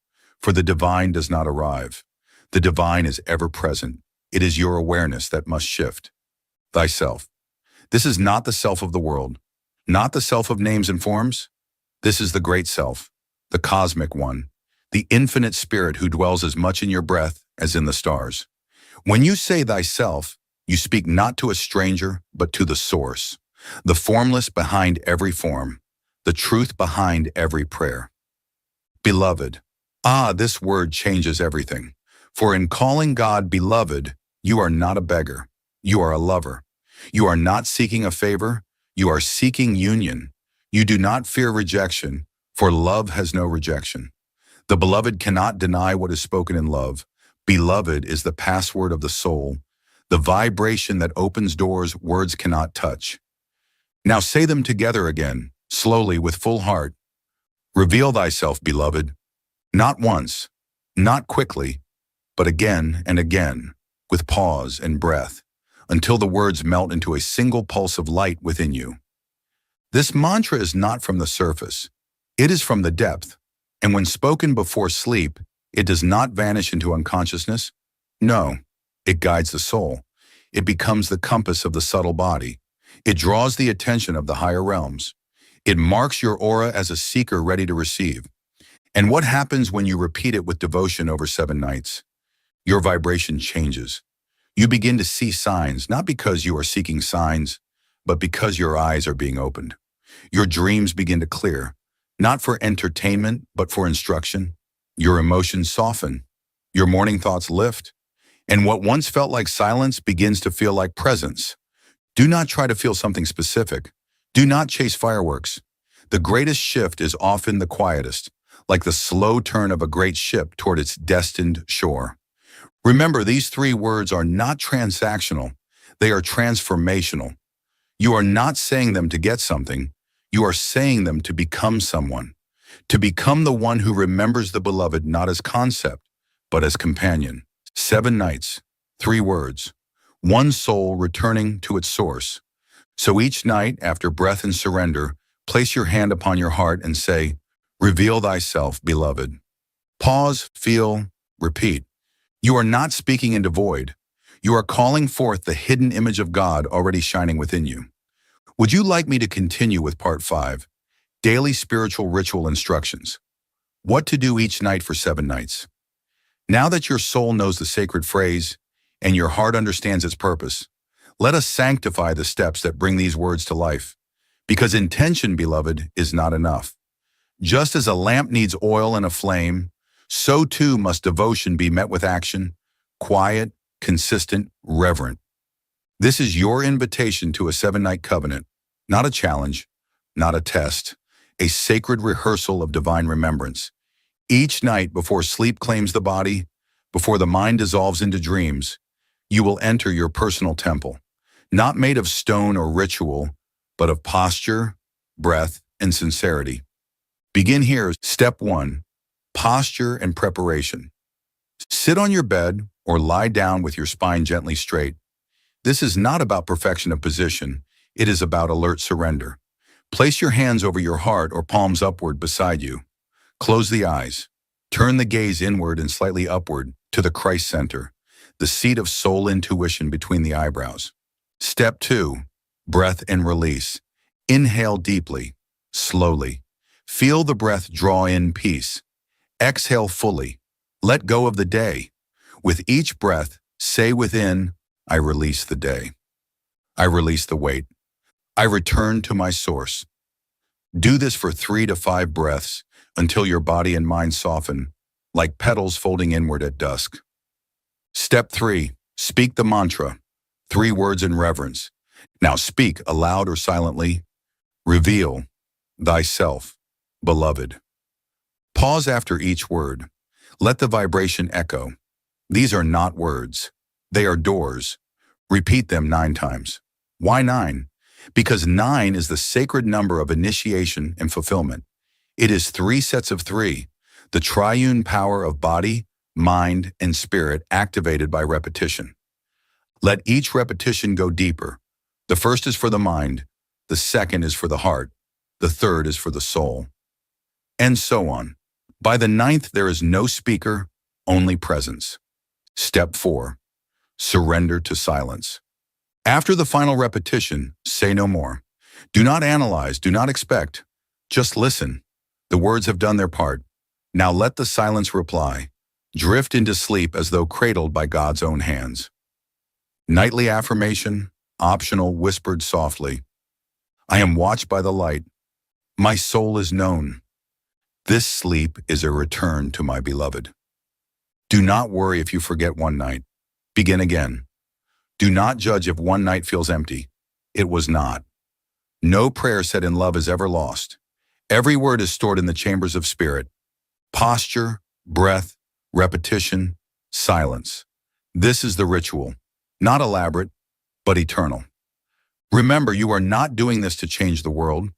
For the divine does not arrive. The divine is ever present. It is your awareness that must shift. Thyself. This is not the self of the world, not the self of names and forms. This is the great self, the cosmic one, the infinite spirit who dwells as much in your breath as in the stars. When you say thyself, you speak not to a stranger, but to the source, the formless behind every form, the truth behind every prayer. Beloved. This word changes everything. For in calling God beloved, you are not a beggar. You are a lover. You are not seeking a favor. You are seeking union. You do not fear rejection, for love has no rejection. The beloved cannot deny what is spoken in love. Beloved is the password of the soul, the vibration that opens doors words cannot touch. Now say them together again, slowly with full heart. Reveal thyself, beloved. Not once, not quickly, but again and again, with pause and breath, until the words melt into a single pulse of light within you. This mantra is not from the surface. It is from the depth, and when spoken before sleep, it does not vanish into unconsciousness. No, it guides the soul. It becomes the compass of the subtle body. It draws the attention of the higher realms. It marks your aura as a seeker ready to receive. And what happens when you repeat it with devotion over 7 nights? Your vibration changes. You begin to see signs, not because you are seeking signs, but because your eyes are being opened. Your dreams begin to clear, not for entertainment, but for instruction. Your emotions soften. Your morning thoughts lift. And what once felt like silence begins to feel like presence. Do not try to feel something specific. Do not chase fireworks. The greatest shift is often the quietest, like the slow turn of a great ship toward its destined shore. Remember, these 3 words are not transactional. They are transformational. You are not saying them to get something. You are saying them to become someone. To become the one who remembers the beloved not as concept, but as companion. 7 nights, 3 words, 1 soul returning to its source. So each night, after breath and surrender, place your hand upon your heart and say, Reveal thyself, beloved. Pause, feel, repeat. You are not speaking into void. You are calling forth the hidden image of God already shining within you. Would you like me to continue with part 5? Daily spiritual ritual instructions. What to do each night for 7 nights. Now that your soul knows the sacred phrase and your heart understands its purpose, let us sanctify the steps that bring these words to life. Because intention, beloved, is not enough. Just as a lamp needs oil and a flame, so too must devotion be met with action, quiet, consistent, reverent. This is your invitation to a 7-night covenant, not a challenge, not a test, a sacred rehearsal of divine remembrance. Each night before sleep claims the body, before the mind dissolves into dreams, you will enter your personal temple, not made of stone or ritual, but of posture, breath, and sincerity. Begin here. Step 1, posture and preparation. Sit on your bed or lie down with your spine gently straight. This is not about perfection of position. It is about alert surrender. Place your hands over your heart or palms upward beside you. Close the eyes. Turn the gaze inward and slightly upward to the Christ center, the seat of soul intuition between the eyebrows. Step 2, breath and release. Inhale deeply, slowly. Feel the breath draw in peace. Exhale fully. Let go of the day. With each breath, say within, I release the day. I release the weight. I return to my source. Do this for 3 to 5 breaths until your body and mind soften, like petals folding inward at dusk. Step 3, speak the mantra, 3 words in reverence. Now speak aloud or silently. Reveal thyself, beloved. Pause after each word. Let the vibration echo. These are not words. They are doors. Repeat them 9 times. Why 9? Because 9 is the sacred number of initiation and fulfillment. It is 3 sets of 3, the triune power of body, mind, and spirit activated by repetition. Let each repetition go deeper. The first is for the mind, the second is for the heart, the third is for the soul, and so on. By the 9th, there is no speaker, only presence. Step 4. Surrender to silence. After the final repetition, say no more. Do not analyze, do not expect. Just listen. The words have done their part. Now let the silence reply. Drift into sleep as though cradled by God's own hands. Nightly affirmation, optional, whispered softly. I am watched by the light. My soul is known. This sleep is a return to my beloved. Do not worry if you forget one night. Begin again. Do not judge if one night feels empty. It was not. No prayer said in love is ever lost. Every word is stored in the chambers of spirit. Posture, breath, repetition, silence. This is the ritual, not elaborate, but eternal. Remember, you are not doing this to change the world.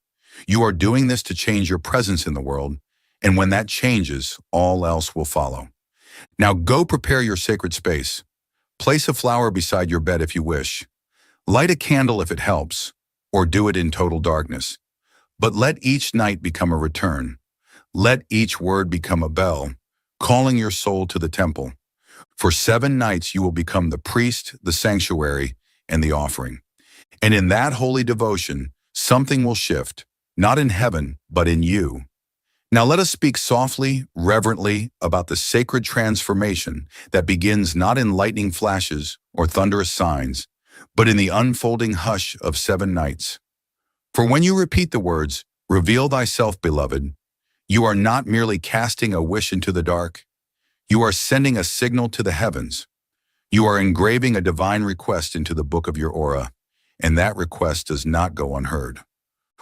You are doing this to change your presence in the world, and when that changes, all else will follow. Now go prepare your sacred space. Place a flower beside your bed if you wish. Light a candle if it helps, or do it in total darkness. But let each night become a return. Let each word become a bell, calling your soul to the temple. For 7 nights you will become the priest, the sanctuary, and the offering. And in that holy devotion, something will shift, not in heaven, but in you. Now let us speak softly, reverently about the sacred transformation that begins not in lightning flashes or thunderous signs, but in the unfolding hush of 7 nights. For when you repeat the words, "Reveal thyself, beloved," you are not merely casting a wish into the dark. You are sending a signal to the heavens. You are engraving a divine request into the book of your aura, and that request does not go unheard.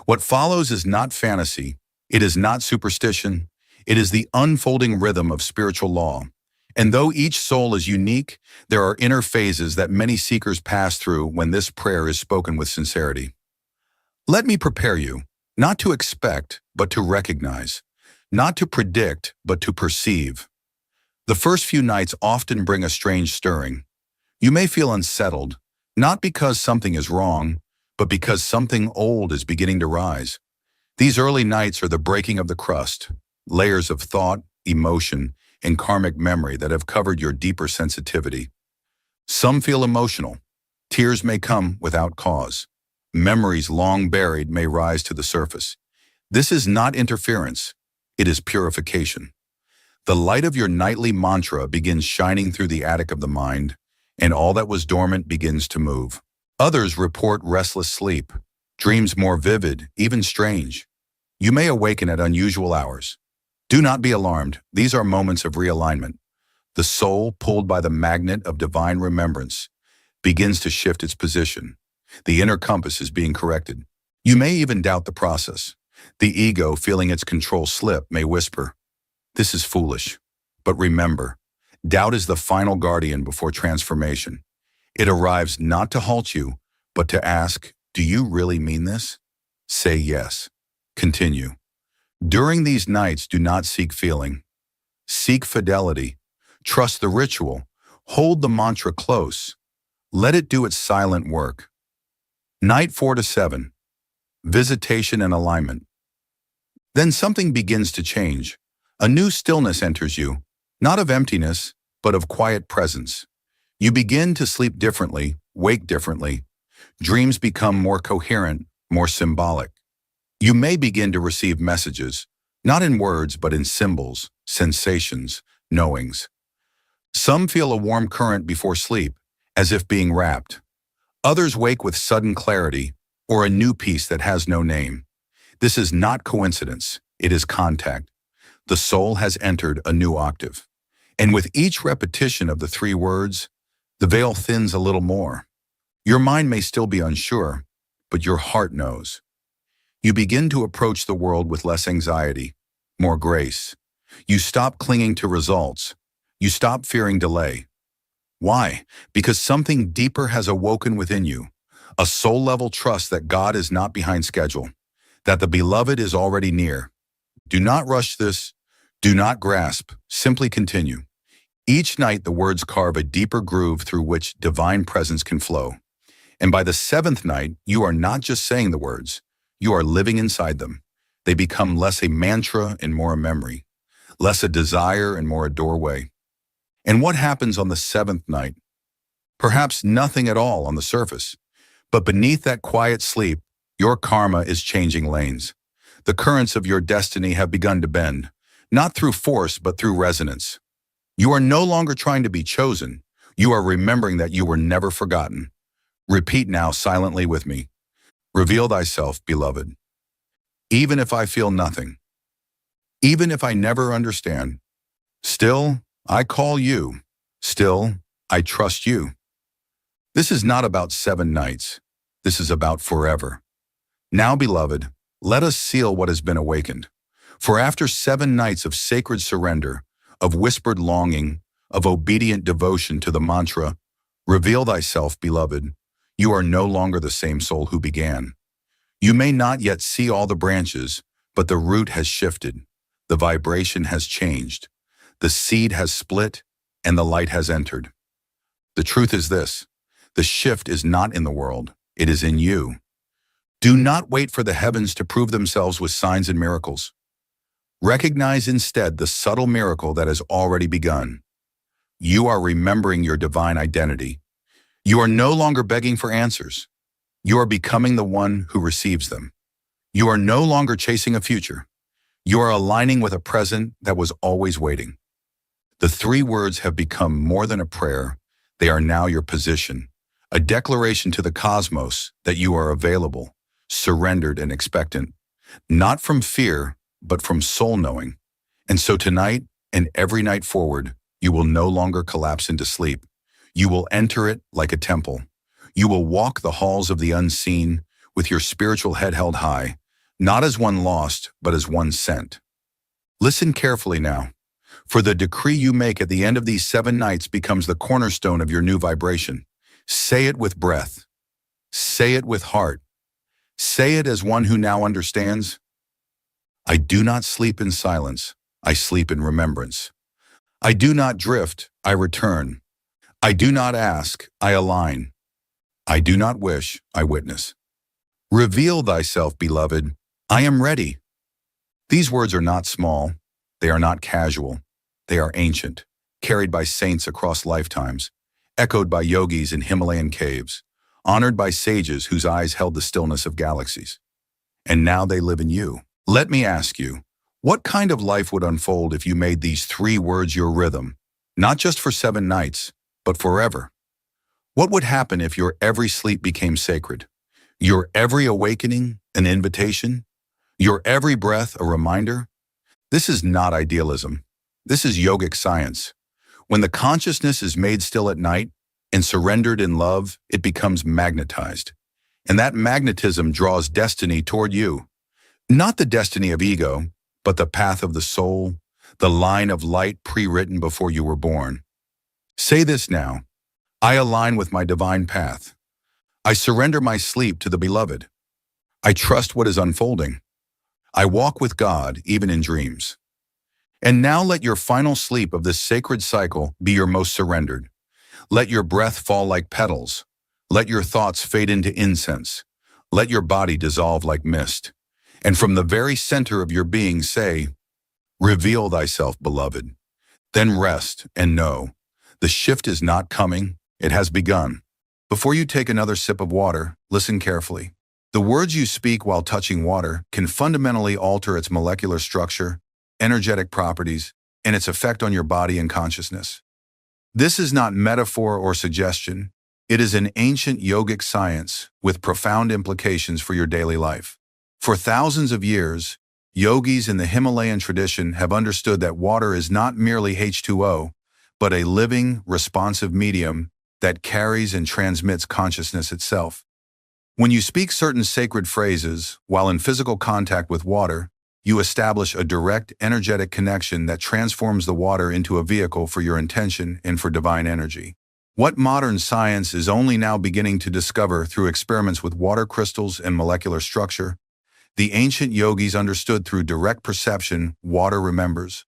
What follows is not fantasy. It is not superstition. It is the unfolding rhythm of spiritual law. And though each soul is unique, there are inner phases that many seekers pass through when this prayer is spoken with sincerity. Let me prepare you, not to expect, but to recognize, not to predict, but to perceive. The first few nights often bring a strange stirring. You may feel unsettled, not because something is wrong, but because something old is beginning to rise. These early nights are the breaking of the crust, layers of thought, emotion, and karmic memory that have covered your deeper sensitivity. Some feel emotional. Tears may come without cause. Memories long buried may rise to the surface. This is not interference. It is purification. The light of your nightly mantra begins shining through the attic of the mind, and all that was dormant begins to move. Others report restless sleep, dreams more vivid, even strange. You may awaken at unusual hours. Do not be alarmed. These are moments of realignment. The soul, pulled by the magnet of divine remembrance, begins to shift its position. The inner compass is being corrected. You may even doubt the process. The ego, feeling its control slip, may whisper, "This is foolish." But remember, doubt is the final guardian before transformation. It arrives not to halt you, but to ask, "Do you really mean this?" Say yes. Continue. During these nights, do not seek feeling. Seek fidelity. Trust the ritual. Hold the mantra close. Let it do its silent work. Night 4 to 7. Visitation and alignment. Then something begins to change. A new stillness enters you, not of emptiness, but of quiet presence. You begin to sleep differently, wake differently. Dreams become more coherent, more symbolic. You may begin to receive messages, not in words, but in symbols, sensations, knowings. Some feel a warm current before sleep, as if being wrapped. Others wake with sudden clarity, or a new peace that has no name. This is not coincidence, it is contact. The soul has entered a new octave. And with each repetition of the 3 words, the veil thins a little more. Your mind may still be unsure, but your heart knows. You begin to approach the world with less anxiety, more grace. You stop clinging to results. You stop fearing delay. Why? Because something deeper has awoken within you. A soul-level trust that God is not behind schedule, that the beloved is already near. Do not rush this. Do not grasp. Simply continue. Each night the words carve a deeper groove through which divine presence can flow. And by the seventh night, you are not just saying the words, you are living inside them. They become less a mantra and more a memory, less a desire and more a doorway. And what happens on the seventh night? Perhaps nothing at all on the surface. But beneath that quiet sleep, your karma is changing lanes. The currents of your destiny have begun to bend, not through force but through resonance. You are no longer trying to be chosen. You are remembering that you were never forgotten. Repeat now silently with me. Reveal thyself, beloved. Even if I feel nothing, even if I never understand, still I call you. Still I trust you. This is not about 7 nights. This is about forever. Now, beloved, let us seal what has been awakened. For after 7 nights of sacred surrender, of whispered longing, of obedient devotion to the mantra, reveal thyself, beloved, you are no longer the same soul who began. You may not yet see all the branches, but the root has shifted. The vibration has changed. The seed has split, and the light has entered. The truth is this: the shift is not in the world, it is in you. Do not wait for the heavens to prove themselves with signs and miracles. Recognize instead the subtle miracle that has already begun. You are remembering your divine identity. You are no longer begging for answers. You are becoming the one who receives them. You are no longer chasing a future. You are aligning with a present that was always waiting. The 3 words have become more than a prayer. They are now your position, a declaration to the cosmos that you are available, surrendered and expectant, not from fear, but from soul knowing. And so tonight and every night forward, you will no longer collapse into sleep. You will enter it like a temple. You will walk the halls of the unseen with your spiritual head held high, not as one lost, but as one sent. Listen carefully now, for the decree you make at the end of these 7 nights becomes the cornerstone of your new vibration. Say it with breath. Say it with heart. Say it as one who now understands. I do not sleep in silence. I sleep in remembrance. I do not drift. I return. I do not ask. I align. I do not wish. I witness. Reveal thyself, beloved. I am ready. These words are not small. They are not casual. They are ancient, carried by saints across lifetimes, echoed by yogis in Himalayan caves, honored by sages whose eyes held the stillness of galaxies. And now they live in you. Let me ask you, what kind of life would unfold if you made these 3 words your rhythm, not just for 7 nights, but forever? What would happen if your every sleep became sacred? Your every awakening an invitation? Your every breath a reminder? This is not idealism. This is yogic science. When the consciousness is made still at night and surrendered in love, it becomes magnetized. And that magnetism draws destiny toward you. Not the destiny of ego, but the path of the soul, the line of light pre-written before you were born. Say this now: I align with my divine path. I surrender my sleep to the beloved. I trust what is unfolding. I walk with God even in dreams. And now let your final sleep of this sacred cycle be your most surrendered. Let your breath fall like petals. Let your thoughts fade into incense. Let your body dissolve like mist. And from the very center of your being say, reveal thyself, beloved. Then rest and know, the shift is not coming, it has begun. Before you take another sip of water, listen carefully. The words you speak while touching water can fundamentally alter its molecular structure, energetic properties, and its effect on your body and consciousness. This is not metaphor or suggestion. It is an ancient yogic science with profound implications for your daily life. For thousands of years, yogis in the Himalayan tradition have understood that water is not merely H2O, but a living, responsive medium that carries and transmits consciousness itself. When you speak certain sacred phrases while in physical contact with water, you establish a direct, energetic connection that transforms the water into a vehicle for your intention and for divine energy. What modern science is only now beginning to discover through experiments with water crystals and molecular structure, the ancient yogis understood through direct perception. Water remembers,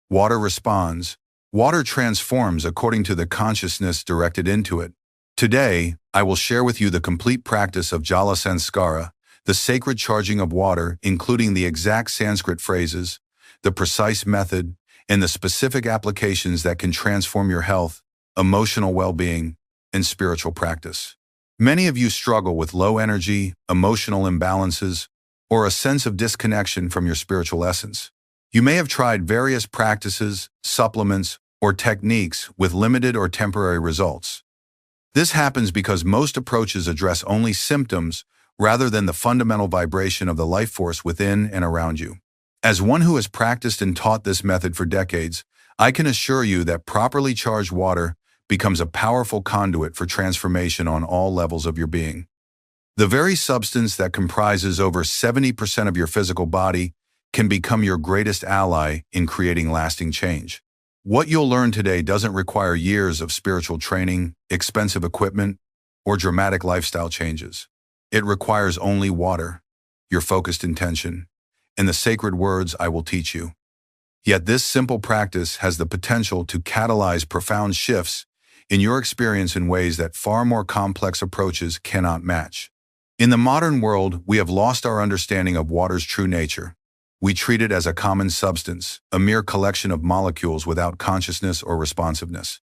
water responds, water transforms according to the consciousness directed into it. Today, I will share with you the complete practice of Jala Sanskara, the sacred charging of water, including the exact Sanskrit phrases, the precise method, and the specific applications that can transform your health, emotional well-being, and spiritual practice. Many of you struggle with low energy, emotional imbalances, or a sense of disconnection from your spiritual essence. You may have tried various practices, supplements, or techniques with limited or temporary results. This happens because most approaches address only symptoms rather than the fundamental vibration of the life force within and around you. As one who has practiced and taught this method for decades, I can assure you that properly charged water becomes a powerful conduit for transformation on all levels of your being. The very substance that comprises over 70% of your physical body can become your greatest ally in creating lasting change. What you'll learn today doesn't require years of spiritual training, expensive equipment, or dramatic lifestyle changes. It requires only water, your focused intention, and the sacred words I will teach you. Yet this simple practice has the potential to catalyze profound shifts in your experience in ways that far more complex approaches cannot match. In the modern world, we have lost our understanding of water's true nature. We treat it as a common substance, a mere collection of molecules without consciousness or responsiveness.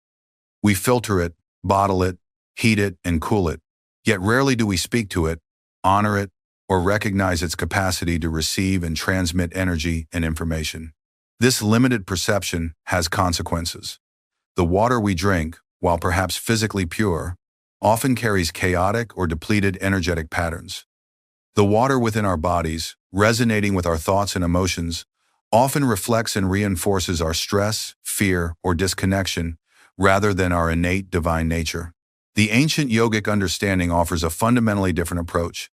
We filter it, bottle it, heat it, and cool it, yet rarely do we speak to it, honor it, or recognize its capacity to receive and transmit energy and information. This limited perception has consequences. The water we drink, while perhaps physically pure, often carries chaotic or depleted energetic patterns. The water within our bodies, resonating with our thoughts and emotions, often reflects and reinforces our stress, fear, or disconnection, rather than our innate divine nature. The ancient yogic understanding offers a fundamentally different approach.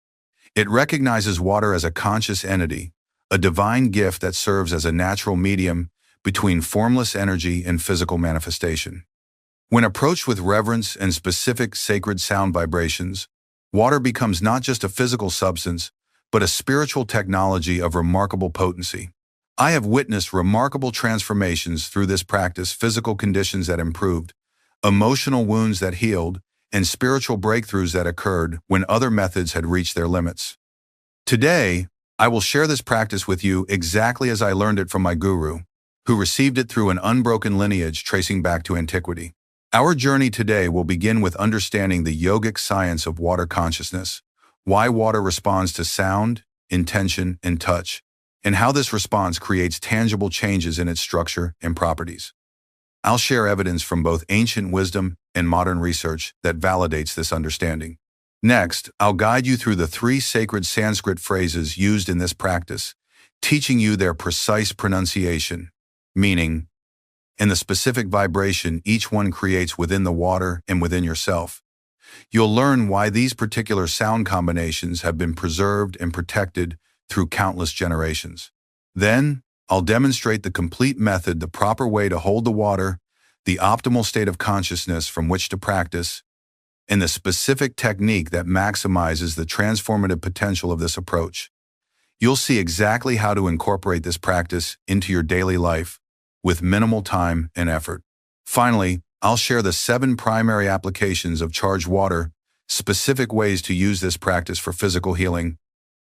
It recognizes water as a conscious entity, a divine gift that serves as a natural medium between formless energy and physical manifestation. When approached with reverence and specific sacred sound vibrations, water becomes not just a physical substance, but a spiritual technology of remarkable potency. I have witnessed remarkable transformations through this practice: physical conditions that improved, emotional wounds that healed, and spiritual breakthroughs that occurred when other methods had reached their limits. Today, I will share this practice with you exactly as I learned it from my guru, who received it through an unbroken lineage tracing back to antiquity. Our journey today will begin with understanding the yogic science of water consciousness, why water responds to sound, intention, and touch, and how this response creates tangible changes in its structure and properties. I'll share evidence from both ancient wisdom and modern research that validates this understanding. Next, I'll guide you through the 3 sacred Sanskrit phrases used in this practice, teaching you their precise pronunciation, meaning, and the specific vibration each one creates within the water and within yourself. You'll learn why these particular sound combinations have been preserved and protected through countless generations. Then, I'll demonstrate the complete method, the proper way to hold the water, the optimal state of consciousness from which to practice, and the specific technique that maximizes the transformative potential of this approach. You'll see exactly how to incorporate this practice into your daily life with minimal time and effort. Finally, I'll share the 7 primary applications of charged water, specific ways to use this practice for physical healing,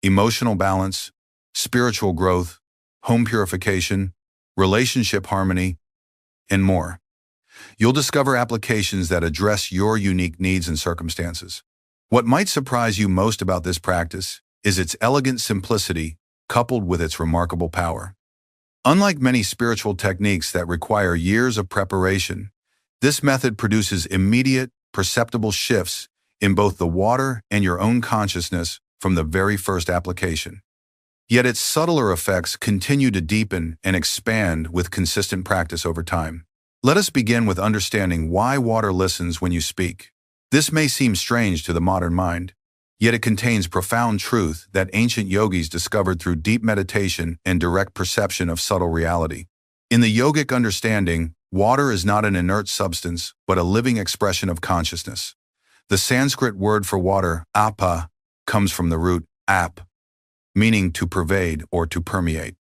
emotional balance, spiritual growth, home purification, relationship harmony, and more. You'll discover applications that address your unique needs and circumstances. What might surprise you most about this practice is its elegant simplicity coupled with its remarkable power. Unlike many spiritual techniques that require years of preparation, this method produces immediate, perceptible shifts in both the water and your own consciousness from the very first application. Yet its subtler effects continue to deepen and expand with consistent practice over time. Let us begin with understanding why water listens when you speak. This may seem strange to the modern mind. yet it contains profound truth that ancient yogis discovered through deep meditation and direct perception of subtle reality. In the yogic understanding, water is not an inert substance, but a living expression of consciousness. The Sanskrit word for water, apa, comes from the root ap, meaning to pervade or to permeate.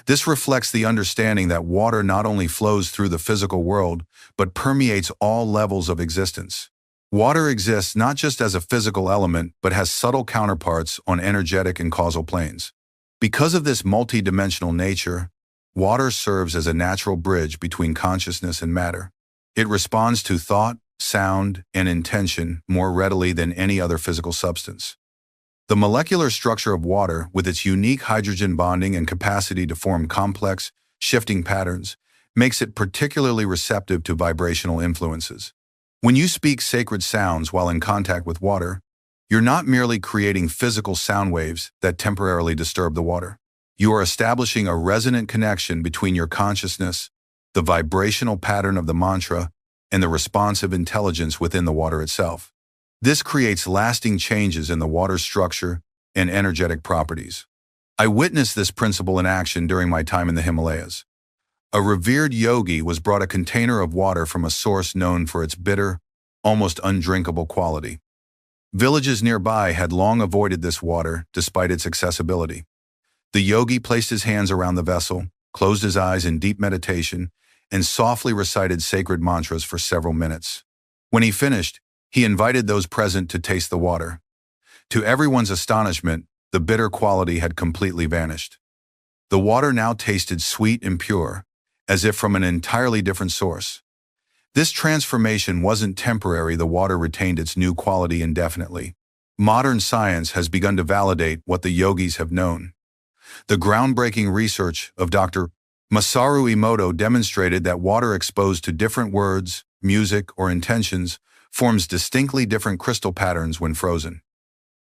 This reflects the understanding that water not only flows through the physical world, but permeates all levels of existence. Water exists not just as a physical element, but has subtle counterparts on energetic and causal planes. Because of this multidimensional nature, water serves as a natural bridge between consciousness and matter. It responds to thought, sound, and intention more readily than any other physical substance. The molecular structure of water, with its unique hydrogen bonding and capacity to form complex, shifting patterns, makes it particularly receptive to vibrational influences. When you speak sacred sounds while in contact with water, you're not merely creating physical sound waves that temporarily disturb the water. You are establishing a resonant connection between your consciousness, the vibrational pattern of the mantra, and the responsive intelligence within the water itself. This creates lasting changes in the water's structure and energetic properties. I witnessed this principle in action during my time in the Himalayas. A revered yogi was brought a container of water from a source known for its bitter, almost undrinkable quality. Villages nearby had long avoided this water despite its accessibility. The yogi placed his hands around the vessel, closed his eyes in deep meditation, and softly recited sacred mantras for several minutes. When he finished, he invited those present to taste the water. To everyone's astonishment, the bitter quality had completely vanished. The water now tasted sweet and pure, as if from an entirely different source. This transformation wasn't temporary. The water retained its new quality indefinitely. Modern science has begun to validate what the yogis have known. The groundbreaking research of Dr. Masaru Emoto demonstrated that water exposed to different words, music, or intentions forms distinctly different crystal patterns when frozen.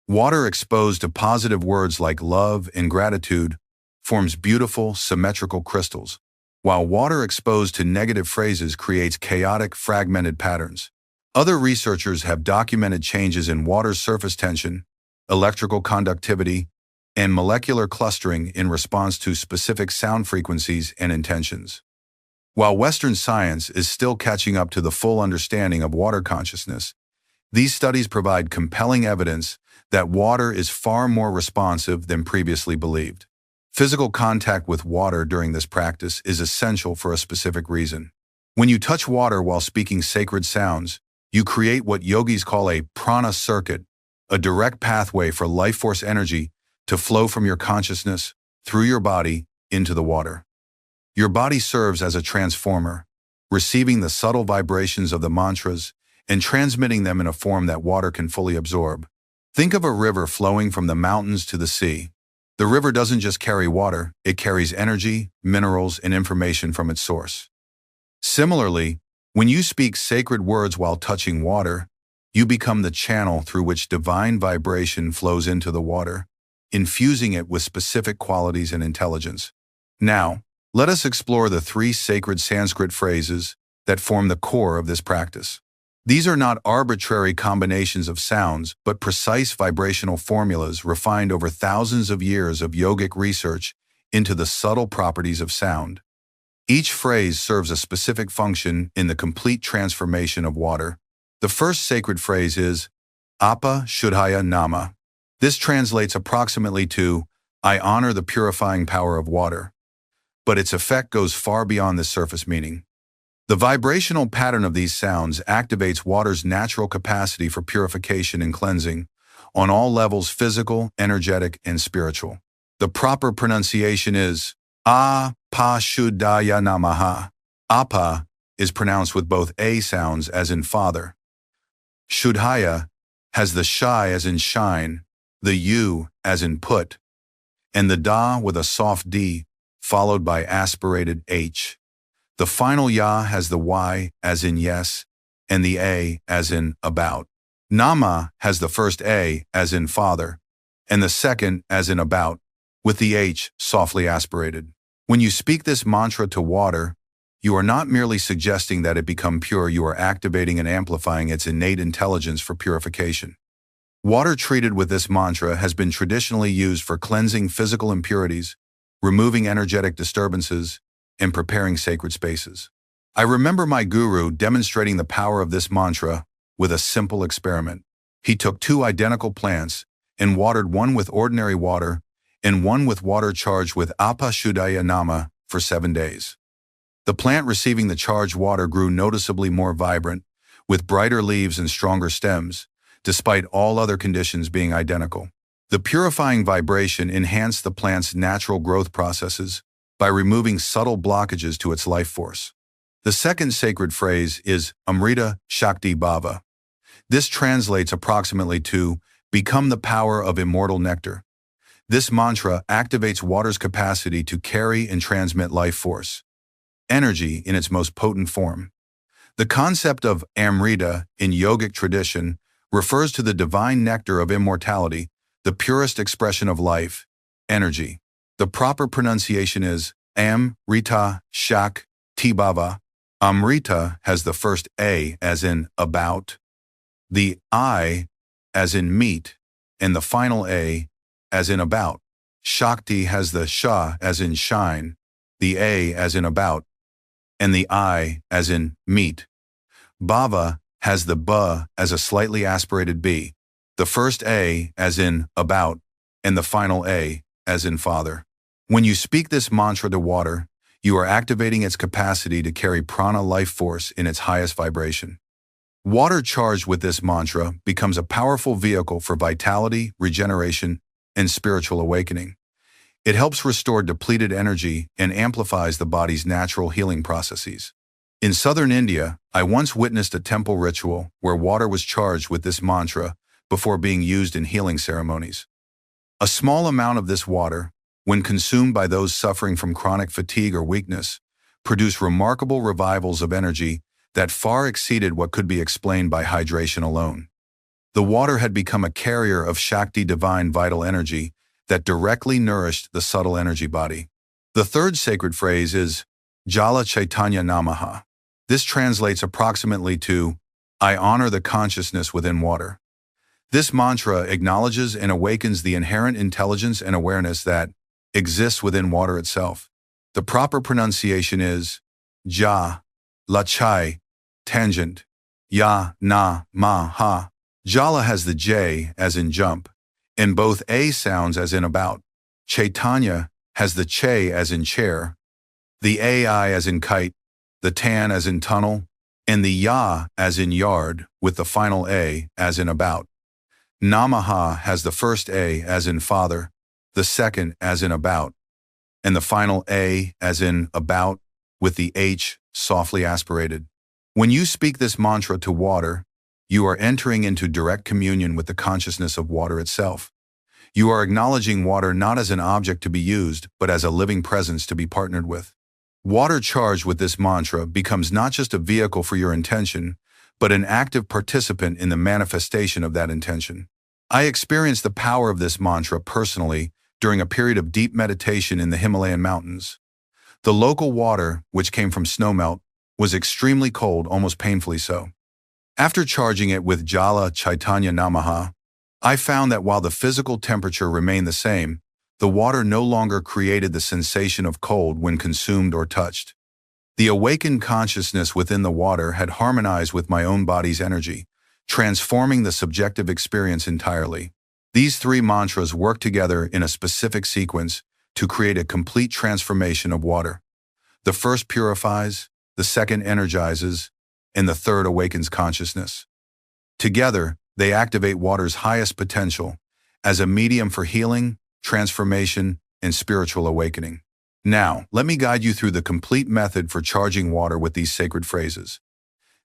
Water exposed to positive words like love and gratitude forms beautiful, symmetrical crystals, while water exposed to negative phrases creates chaotic, fragmented patterns. Other researchers have documented changes in water's surface tension, electrical conductivity, and molecular clustering in response to specific sound frequencies and intentions. While Western science is still catching up to the full understanding of water consciousness, these studies provide compelling evidence that water is far more responsive than previously believed. Physical contact with water during this practice is essential for a specific reason. When you touch water while speaking sacred sounds, you create what yogis call a prana circuit, a direct pathway for life force energy to flow from your consciousness through your body into the water. Your body serves as a transformer, receiving the subtle vibrations of the mantras and transmitting them in a form that water can fully absorb. Think of a river flowing from the mountains to the sea. The river doesn't just carry water, it carries energy, minerals, and information from its source. Similarly, when you speak sacred words while touching water, you become the channel through which divine vibration flows into the water, infusing it with specific qualities and intelligence. Now, let us explore the 3 sacred Sanskrit phrases that form the core of this practice. These are not arbitrary combinations of sounds, but precise vibrational formulas refined over thousands of years of yogic research into the subtle properties of sound. Each phrase serves a specific function in the complete transformation of water. The first sacred phrase is Apa Shuddhaya Nama. This translates approximately to, I honor the purifying power of water. But its effect goes far beyond this surface meaning. The vibrational pattern of these sounds activates water's natural capacity for purification and cleansing on all levels: physical, energetic, and spiritual. The proper pronunciation is Apa Shuddhaya Namaha. Apa is pronounced with both A sounds as in father. Shuddhaya has the shy as in shine, the U as in put, and the Da with a soft D, followed by aspirated H. The final Ya has the Y as in yes, and the A as in about. Nama has the first A as in father, and the second as in about, with the H softly aspirated. When you speak this mantra to water, you are not merely suggesting that it become pure, you are activating and amplifying its innate intelligence for purification. Water treated with this mantra has been traditionally used for cleansing physical impurities, removing energetic disturbances, and preparing sacred spaces. I remember my guru demonstrating the power of this mantra with a simple experiment. He took two identical plants and watered one with ordinary water and one with water charged with Apashuddhaya Nama for 7 days. The plant receiving the charged water grew noticeably more vibrant, with brighter leaves and stronger stems, despite all other conditions being identical. The purifying vibration enhanced the plant's natural growth processes by removing subtle blockages to its life force. The second sacred phrase is Amrita Shakti Bhava. This translates approximately to become the power of immortal nectar. This mantra activates water's capacity to carry and transmit life force, energy in its most potent form. The concept of Amrita in yogic tradition refers to the divine nectar of immortality, the purest expression of life, energy. The proper pronunciation is Amrita Shakti Bhava. Amrita has the first A as in about, the I as in meet, and the final A as in about. Shakti has the Sha as in shine, the A as in about, and the I as in meet. Bhava has the B as a slightly aspirated B, the first A as in about, and the final A as in father. When you speak this mantra to water, you are activating its capacity to carry prana life force in its highest vibration. Water charged with this mantra becomes a powerful vehicle for vitality, regeneration, and spiritual awakening. It helps restore depleted energy and amplifies the body's natural healing processes. In southern India, I once witnessed a temple ritual where water was charged with this mantra before being used in healing ceremonies. A small amount of this water, when consumed by those suffering from chronic fatigue or weakness, produced remarkable revivals of energy that far exceeded what could be explained by hydration alone. The water had become a carrier of Shakti divine vital energy that directly nourished the subtle energy body. The third sacred phrase is Jala Chaitanya Namaha. This translates approximately to, I honor the consciousness within water. This mantra acknowledges and awakens the inherent intelligence and awareness that exists within water itself. The proper pronunciation is Ja, Lachai, tangent, Ya, Na, Ma, Ha. Jala has the J as in jump, and both A sounds as in about. Chaitanya has the Che as in chair, the AI as in kite, the Tan as in tunnel, and the Ya as in yard, with the final A as in about. Namaha has the first A as in father, the second as in about, and the final A as in about, with the H softly aspirated. When you speak this mantra to water, you are entering into direct communion with the consciousness of water itself. You are acknowledging water not as an object to be used, but as a living presence to be partnered with. Water charged with this mantra becomes not just a vehicle for your intention, but an active participant in the manifestation of that intention. I experienced the power of this mantra personally during a period of deep meditation in the Himalayan mountains. The local water, which came from snowmelt, was extremely cold, almost painfully so. After charging it with Jala Chaitanya Namaha, I found that while the physical temperature remained the same, the water no longer created the sensation of cold when consumed or touched. The awakened consciousness within the water had harmonized with my own body's energy, transforming the subjective experience entirely. These three mantras work together in a specific sequence to create a complete transformation of water. The first purifies, the second energizes, and the third awakens consciousness. Together, they activate water's highest potential as a medium for healing, transformation, and spiritual awakening. Now, let me guide you through the complete method for charging water with these sacred phrases.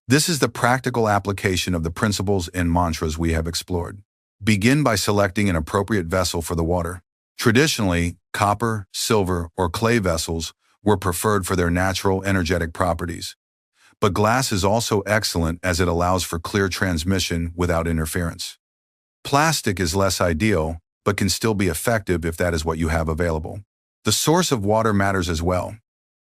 This is the practical application of the principles and mantras we have explored. Begin by selecting an appropriate vessel for the water. Traditionally, copper, silver, or clay vessels were preferred for their natural energetic properties. But glass is also excellent as it allows for clear transmission without interference. Plastic is less ideal, but can still be effective if that is what you have available. The source of water matters as well.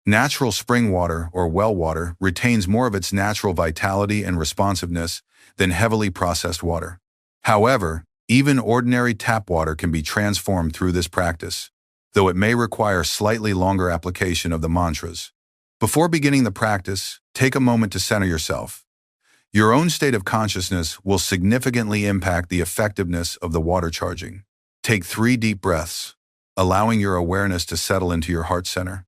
Natural spring water or well water retains more of its natural vitality and responsiveness than heavily processed water. However, Even ordinary tap water can be transformed through this practice, though it may require slightly longer application of the mantras. Before beginning the practice, take a moment to center yourself. Your own state of consciousness will significantly impact the effectiveness of the water charging. Take 3 deep breaths, allowing your awareness to settle into your heart center.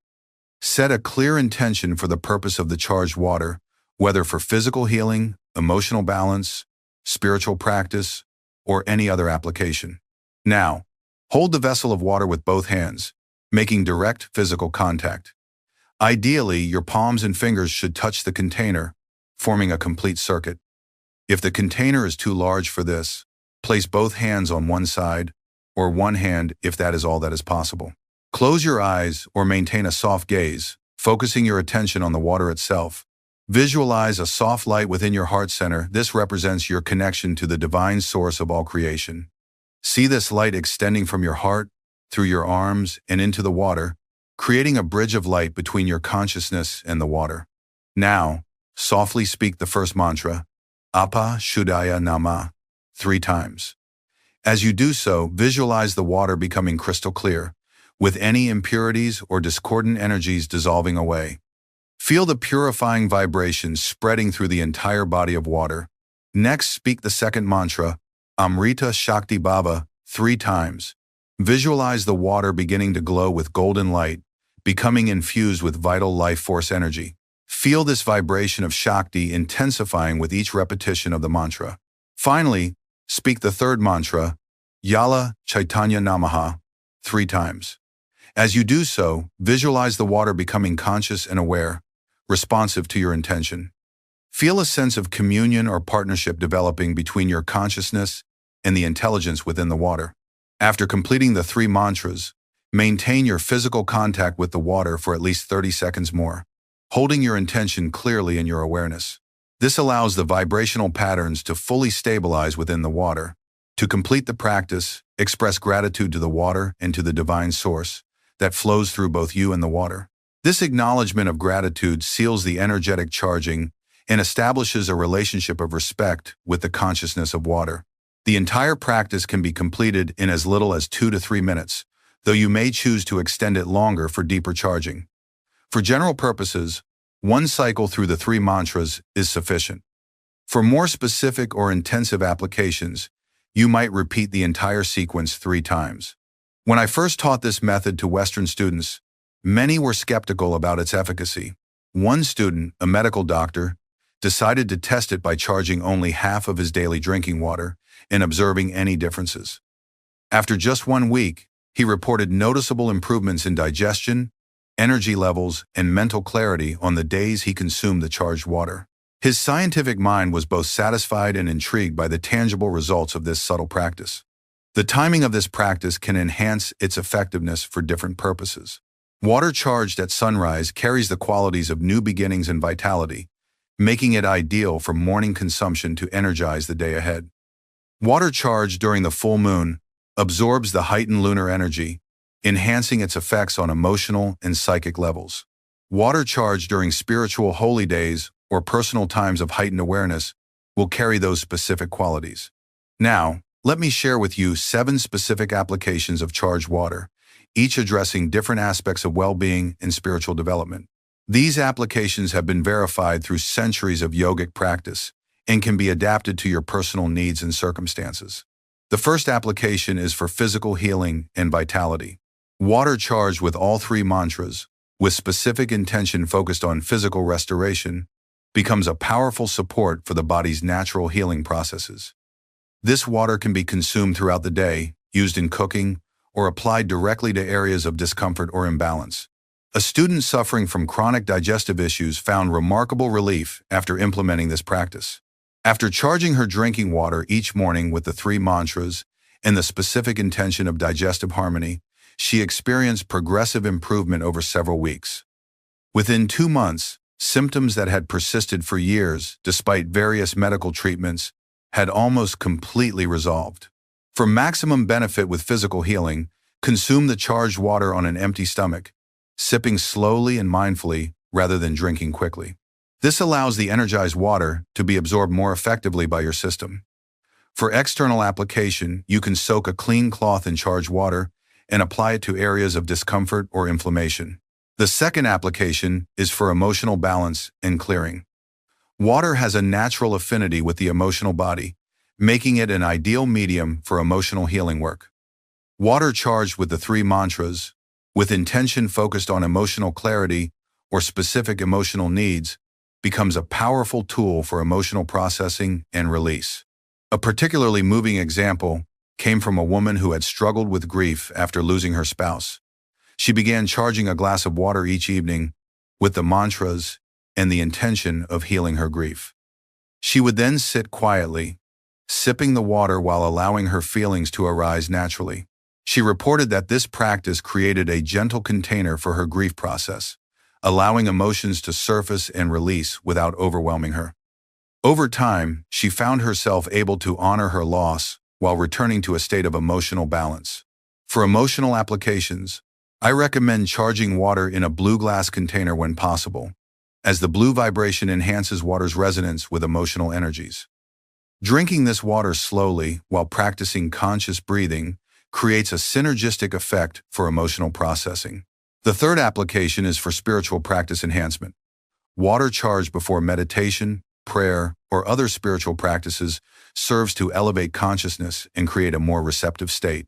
Set a clear intention for the purpose of the charged water, whether for physical healing, emotional balance, spiritual practice, or any other application. Now, hold the vessel of water with both hands, making direct physical contact. Ideally, your palms and fingers should touch the container, forming a complete circuit. If the container is too large for this, place both hands on one side, or one hand if that is all that is possible. Close your eyes or maintain a soft gaze, focusing your attention on the water itself. Visualize a soft light within your heart center. This represents your connection to the divine source of all creation. See this light extending from your heart, through your arms, and into the water, creating a bridge of light between your consciousness and the water. Now, softly speak the first mantra, Apa Shuddhaya Nama, 3 times. As you do so, visualize the water becoming crystal clear, with any impurities or discordant energies dissolving away. Feel the purifying vibrations spreading through the entire body of water. Next, speak the second mantra, Amrita Shakti Bhava, 3 times. Visualize the water beginning to glow with golden light, becoming infused with vital life force energy. Feel this vibration of Shakti intensifying with each repetition of the mantra. Finally, speak the third mantra, Yala Chaitanya Namaha, 3 times. As you do so, visualize the water becoming conscious and aware, responsive to your intention. Feel a sense of communion or partnership developing between your consciousness and the intelligence within the water. After completing the 3 mantras, maintain your physical contact with the water for at least 30 seconds more, holding your intention clearly in your awareness. This allows the vibrational patterns to fully stabilize within the water. To complete the practice, express gratitude to the water and to the divine source that flows through both you and the water. This acknowledgement of gratitude seals the energetic charging and establishes a relationship of respect with the consciousness of water. The entire practice can be completed in as little as 2 to 3 minutes, though you may choose to extend it longer for deeper charging. For general purposes, 1 cycle through the 3 mantras is sufficient. For more specific or intensive applications, you might repeat the entire sequence 3 times. When I first taught this method to Western students, many were skeptical about its efficacy. One student, a medical doctor, decided to test it by charging only half of his daily drinking water and observing any differences. After just 1 week, he reported noticeable improvements in digestion, energy levels, and mental clarity on the days he consumed the charged water. His scientific mind was both satisfied and intrigued by the tangible results of this subtle practice. The timing of this practice can enhance its effectiveness for different purposes. Water charged at sunrise carries the qualities of new beginnings and vitality, making it ideal for morning consumption to energize the day ahead. Water charged during the full moon absorbs the heightened lunar energy, enhancing its effects on emotional and psychic levels. Water charged during spiritual holy days or personal times of heightened awareness will carry those specific qualities. Now, let me share with you 7 specific applications of charged water, each addressing different aspects of well-being and spiritual development. These applications have been verified through centuries of yogic practice and can be adapted to your personal needs and circumstances. The first application is for physical healing and vitality. Water charged with all 3 mantras, with specific intention focused on physical restoration, becomes a powerful support for the body's natural healing processes. This water can be consumed throughout the day, used in cooking, or applied directly to areas of discomfort or imbalance. A student suffering from chronic digestive issues found remarkable relief after implementing this practice. After charging her drinking water each morning with the 3 mantras and the specific intention of digestive harmony, she experienced progressive improvement over several weeks. Within 2 months, symptoms that had persisted for years, despite various medical treatments, had almost completely resolved. For maximum benefit with physical healing, consume the charged water on an empty stomach, sipping slowly and mindfully rather than drinking quickly. This allows the energized water to be absorbed more effectively by your system. For external application, you can soak a clean cloth in charged water and apply it to areas of discomfort or inflammation. The second application is for emotional balance and clearing. Water has a natural affinity with the emotional body, making it an ideal medium for emotional healing work. Water charged with the three mantras, with intention focused on emotional clarity or specific emotional needs, becomes a powerful tool for emotional processing and release. A particularly moving example came from a woman who had struggled with grief after losing her spouse. She began charging a glass of water each evening with the mantras and the intention of healing her grief. She would then sit quietly, sipping the water while allowing her feelings to arise naturally. She reported that this practice created a gentle container for her grief process, allowing emotions to surface and release without overwhelming her. Over time, she found herself able to honor her loss while returning to a state of emotional balance. For emotional applications, I recommend charging water in a blue glass container when possible, as the blue vibration enhances water's resonance with emotional energies. Drinking this water slowly while practicing conscious breathing creates a synergistic effect for emotional processing. The third application is for spiritual practice enhancement. Water charged before meditation, prayer, or other spiritual practices serves to elevate consciousness and create a more receptive state.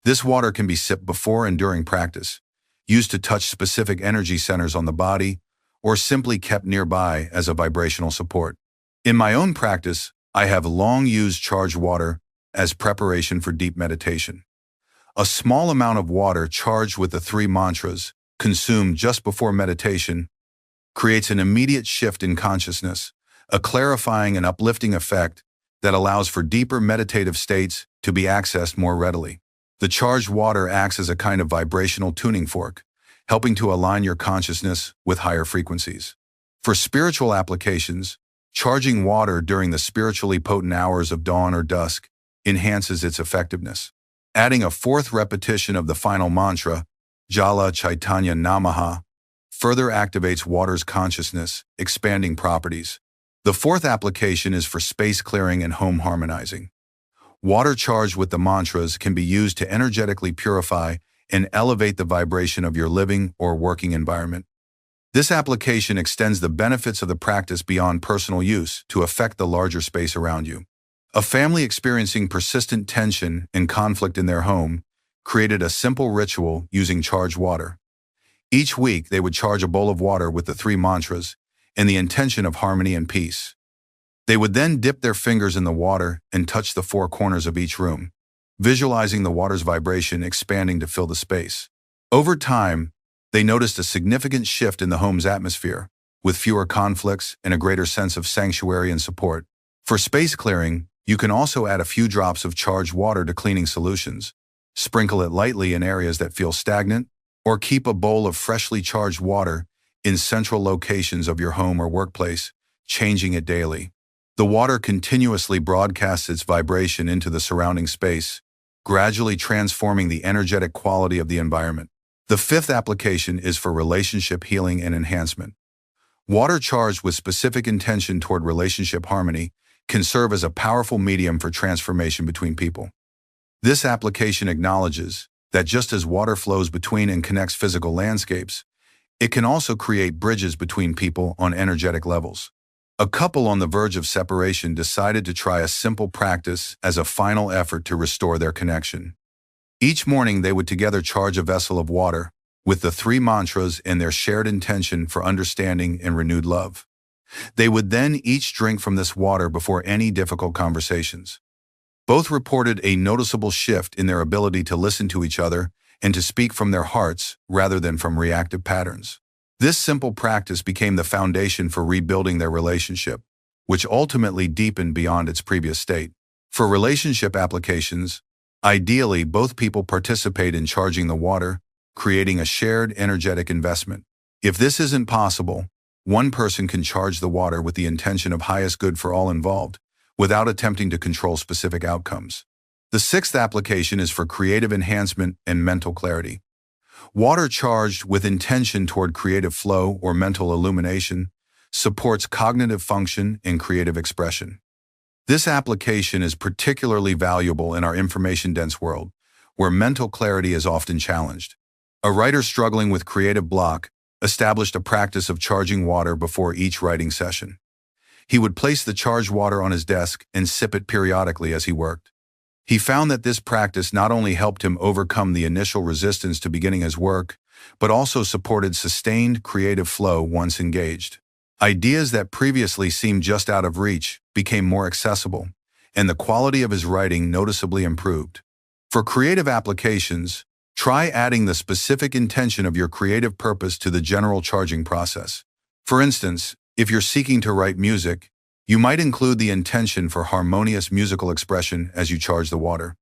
This water can be sipped before and during practice, used to touch specific energy centers on the body, or simply kept nearby as a vibrational support. In my own practice, I have long used charged water as preparation for deep meditation. A small amount of water charged with the three mantras, consumed just before meditation, creates an immediate shift in consciousness, a clarifying and uplifting effect that allows for deeper meditative states to be accessed more readily. The charged water acts as a kind of vibrational tuning fork, helping to align your consciousness with higher frequencies. For spiritual applications, charging water during the spiritually potent hours of dawn or dusk enhances its effectiveness. Adding a fourth repetition of the final mantra, Jala Chaitanya Namaha, further activates water's consciousness, expanding properties. The fourth application is for space clearing and home harmonizing. Water charged with the mantras can be used to energetically purify and elevate the vibration of your living or working environment. This application extends the benefits of the practice beyond personal use to affect the larger space around you. A family experiencing persistent tension and conflict in their home created a simple ritual using charged water. Each week, they would charge a bowl of water with the three mantras and the intention of harmony and peace. They would then dip their fingers in the water and touch the four corners of each room, visualizing the water's vibration expanding to fill the space. Over time, they noticed a significant shift in the home's atmosphere, with fewer conflicts and a greater sense of sanctuary and support. For space clearing, you can also add a few drops of charged water to cleaning solutions, sprinkle it lightly in areas that feel stagnant, or keep a bowl of freshly charged water in central locations of your home or workplace, changing it daily. The water continuously broadcasts its vibration into the surrounding space, gradually transforming the energetic quality of the environment. The fifth application is for relationship healing and enhancement. Water charged with specific intention toward relationship harmony can serve as a powerful medium for transformation between people. This application acknowledges that just as water flows between and connects physical landscapes, it can also create bridges between people on energetic levels. A couple on the verge of separation decided to try a simple practice as a final effort to restore their connection. Each morning, they would together charge a vessel of water with the three mantras and their shared intention for understanding and renewed love. They would then each drink from this water before any difficult conversations. Both reported a noticeable shift in their ability to listen to each other and to speak from their hearts rather than from reactive patterns. This simple practice became the foundation for rebuilding their relationship, which ultimately deepened beyond its previous state. For relationship applications, ideally both people participate in charging the water, creating a shared energetic investment. If this isn't possible, one person can charge the water with the intention of highest good for all involved, without attempting to control specific outcomes. The sixth application is for creative enhancement and mental clarity. Water charged with intention toward creative flow or mental illumination supports cognitive function and creative expression. This application is particularly valuable in our information-dense world, where mental clarity is often challenged. A writer struggling with creative block established a practice of charging water before each writing session. He would place the charged water on his desk and sip it periodically as he worked. He found that this practice not only helped him overcome the initial resistance to beginning his work, but also supported sustained creative flow once engaged. Ideas that previously seemed just out of reach became more accessible, and the quality of his writing noticeably improved. For creative applications, try adding the specific intention of your creative purpose to the general charging process. For instance, if you're seeking to write music, you might include the intention for harmonious musical expression as you charge the water.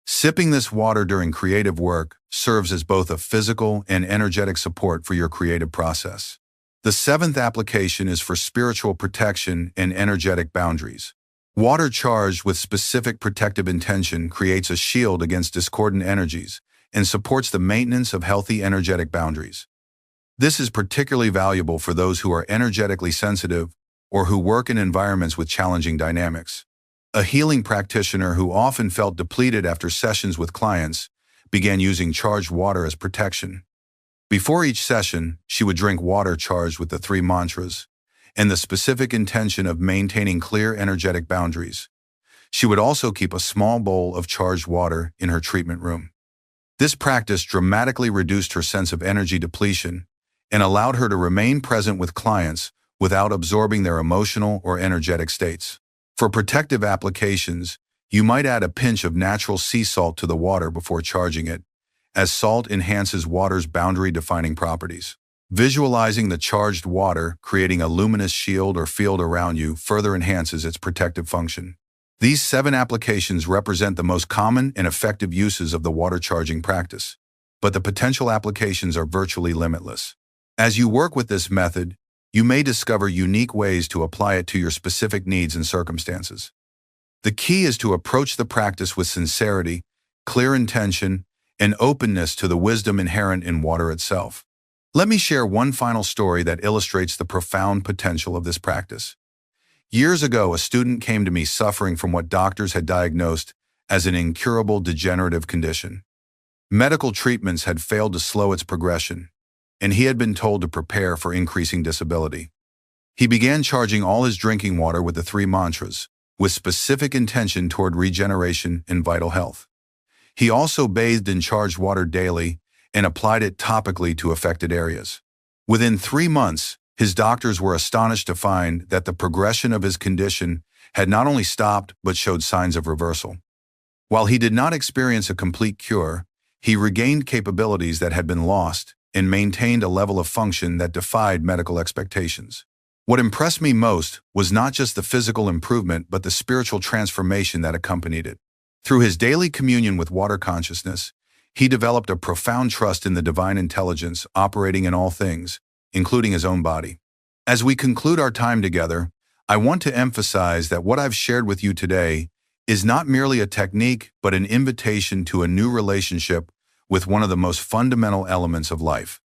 Sipping this water during creative work serves as both a physical and energetic support for your creative process. The seventh application is for spiritual protection and energetic boundaries. Water charged with specific protective intention creates a shield against discordant energies and supports the maintenance of healthy energetic boundaries. This is particularly valuable for those who are energetically sensitive or who work in environments with challenging dynamics. A healing practitioner who often felt depleted after sessions with clients began using charged water as protection. Before each session, she would drink water charged with the 3 mantras and the specific intention of maintaining clear energetic boundaries. She would also keep a small bowl of charged water in her treatment room. This practice dramatically reduced her sense of energy depletion and allowed her to remain present with clients without absorbing their emotional or energetic states. For protective applications, you might add a pinch of natural sea salt to the water before charging it, as salt enhances water's boundary-defining properties. Visualizing the charged water creating a luminous shield or field around you further enhances its protective function. These 7 applications represent the most common and effective uses of the water charging practice, but the potential applications are virtually limitless. As you work with this method, you may discover unique ways to apply it to your specific needs and circumstances. The key is to approach the practice with sincerity, clear intention, and openness to the wisdom inherent in water itself. Let me share one final story that illustrates the profound potential of this practice. Years ago, a student came to me suffering from what doctors had diagnosed as an incurable degenerative condition. Medical treatments had failed to slow its progression, and he had been told to prepare for increasing disability. He began charging all his drinking water with the 3 mantras, with specific intention toward regeneration and vital health. He also bathed in charged water daily and applied it topically to affected areas. Within 3 months, his doctors were astonished to find that the progression of his condition had not only stopped but showed signs of reversal. While he did not experience a complete cure, he regained capabilities that had been lost and maintained a level of function that defied medical expectations. What impressed me most was not just the physical improvement but the spiritual transformation that accompanied it. Through his daily communion with water consciousness, he developed a profound trust in the divine intelligence operating in all things, including his own body. As we conclude our time together, I want to emphasize that what I've shared with you today is not merely a technique but an invitation to a new relationship with one of the most fundamental elements of life.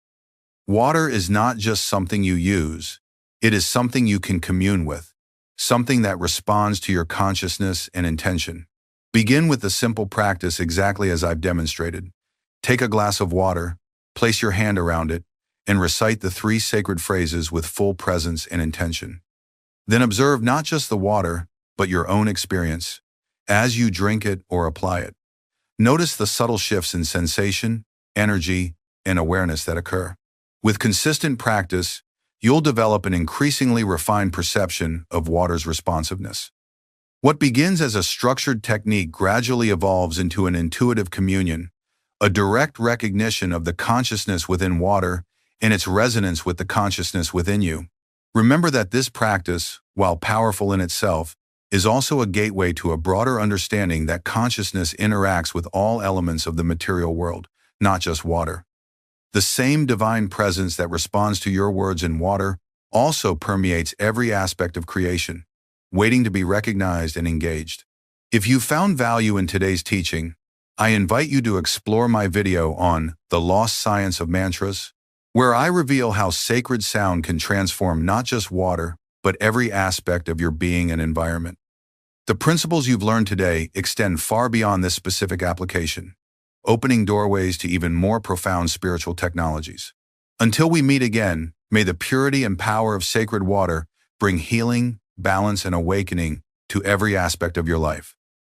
Water is not just something you use, it is something you can commune with, something that responds to your consciousness and intention. Begin with the simple practice exactly as I've demonstrated. Take a glass of water, place your hand around it, and recite the 3 sacred phrases with full presence and intention. Then observe not just the water, but your own experience, as you drink it or apply it. Notice the subtle shifts in sensation, energy, and awareness that occur. With consistent practice, you'll develop an increasingly refined perception of water's responsiveness. What begins as a structured technique gradually evolves into an intuitive communion, a direct recognition of the consciousness within water and its resonance with the consciousness within you. Remember that this practice, while powerful in itself, is also a gateway to a broader understanding that consciousness interacts with all elements of the material world, not just water. The same divine presence that responds to your words in water also permeates every aspect of creation, waiting to be recognized and engaged. If you found value in today's teaching, I invite you to explore my video on The Lost Science of Mantras, where I reveal how sacred sound can transform not just water, but every aspect of your being and environment. The principles you've learned today extend far beyond this specific application, opening doorways to even more profound spiritual technologies. Until we meet again, may the purity and power of sacred water bring healing, balance, and awakening to every aspect of your life.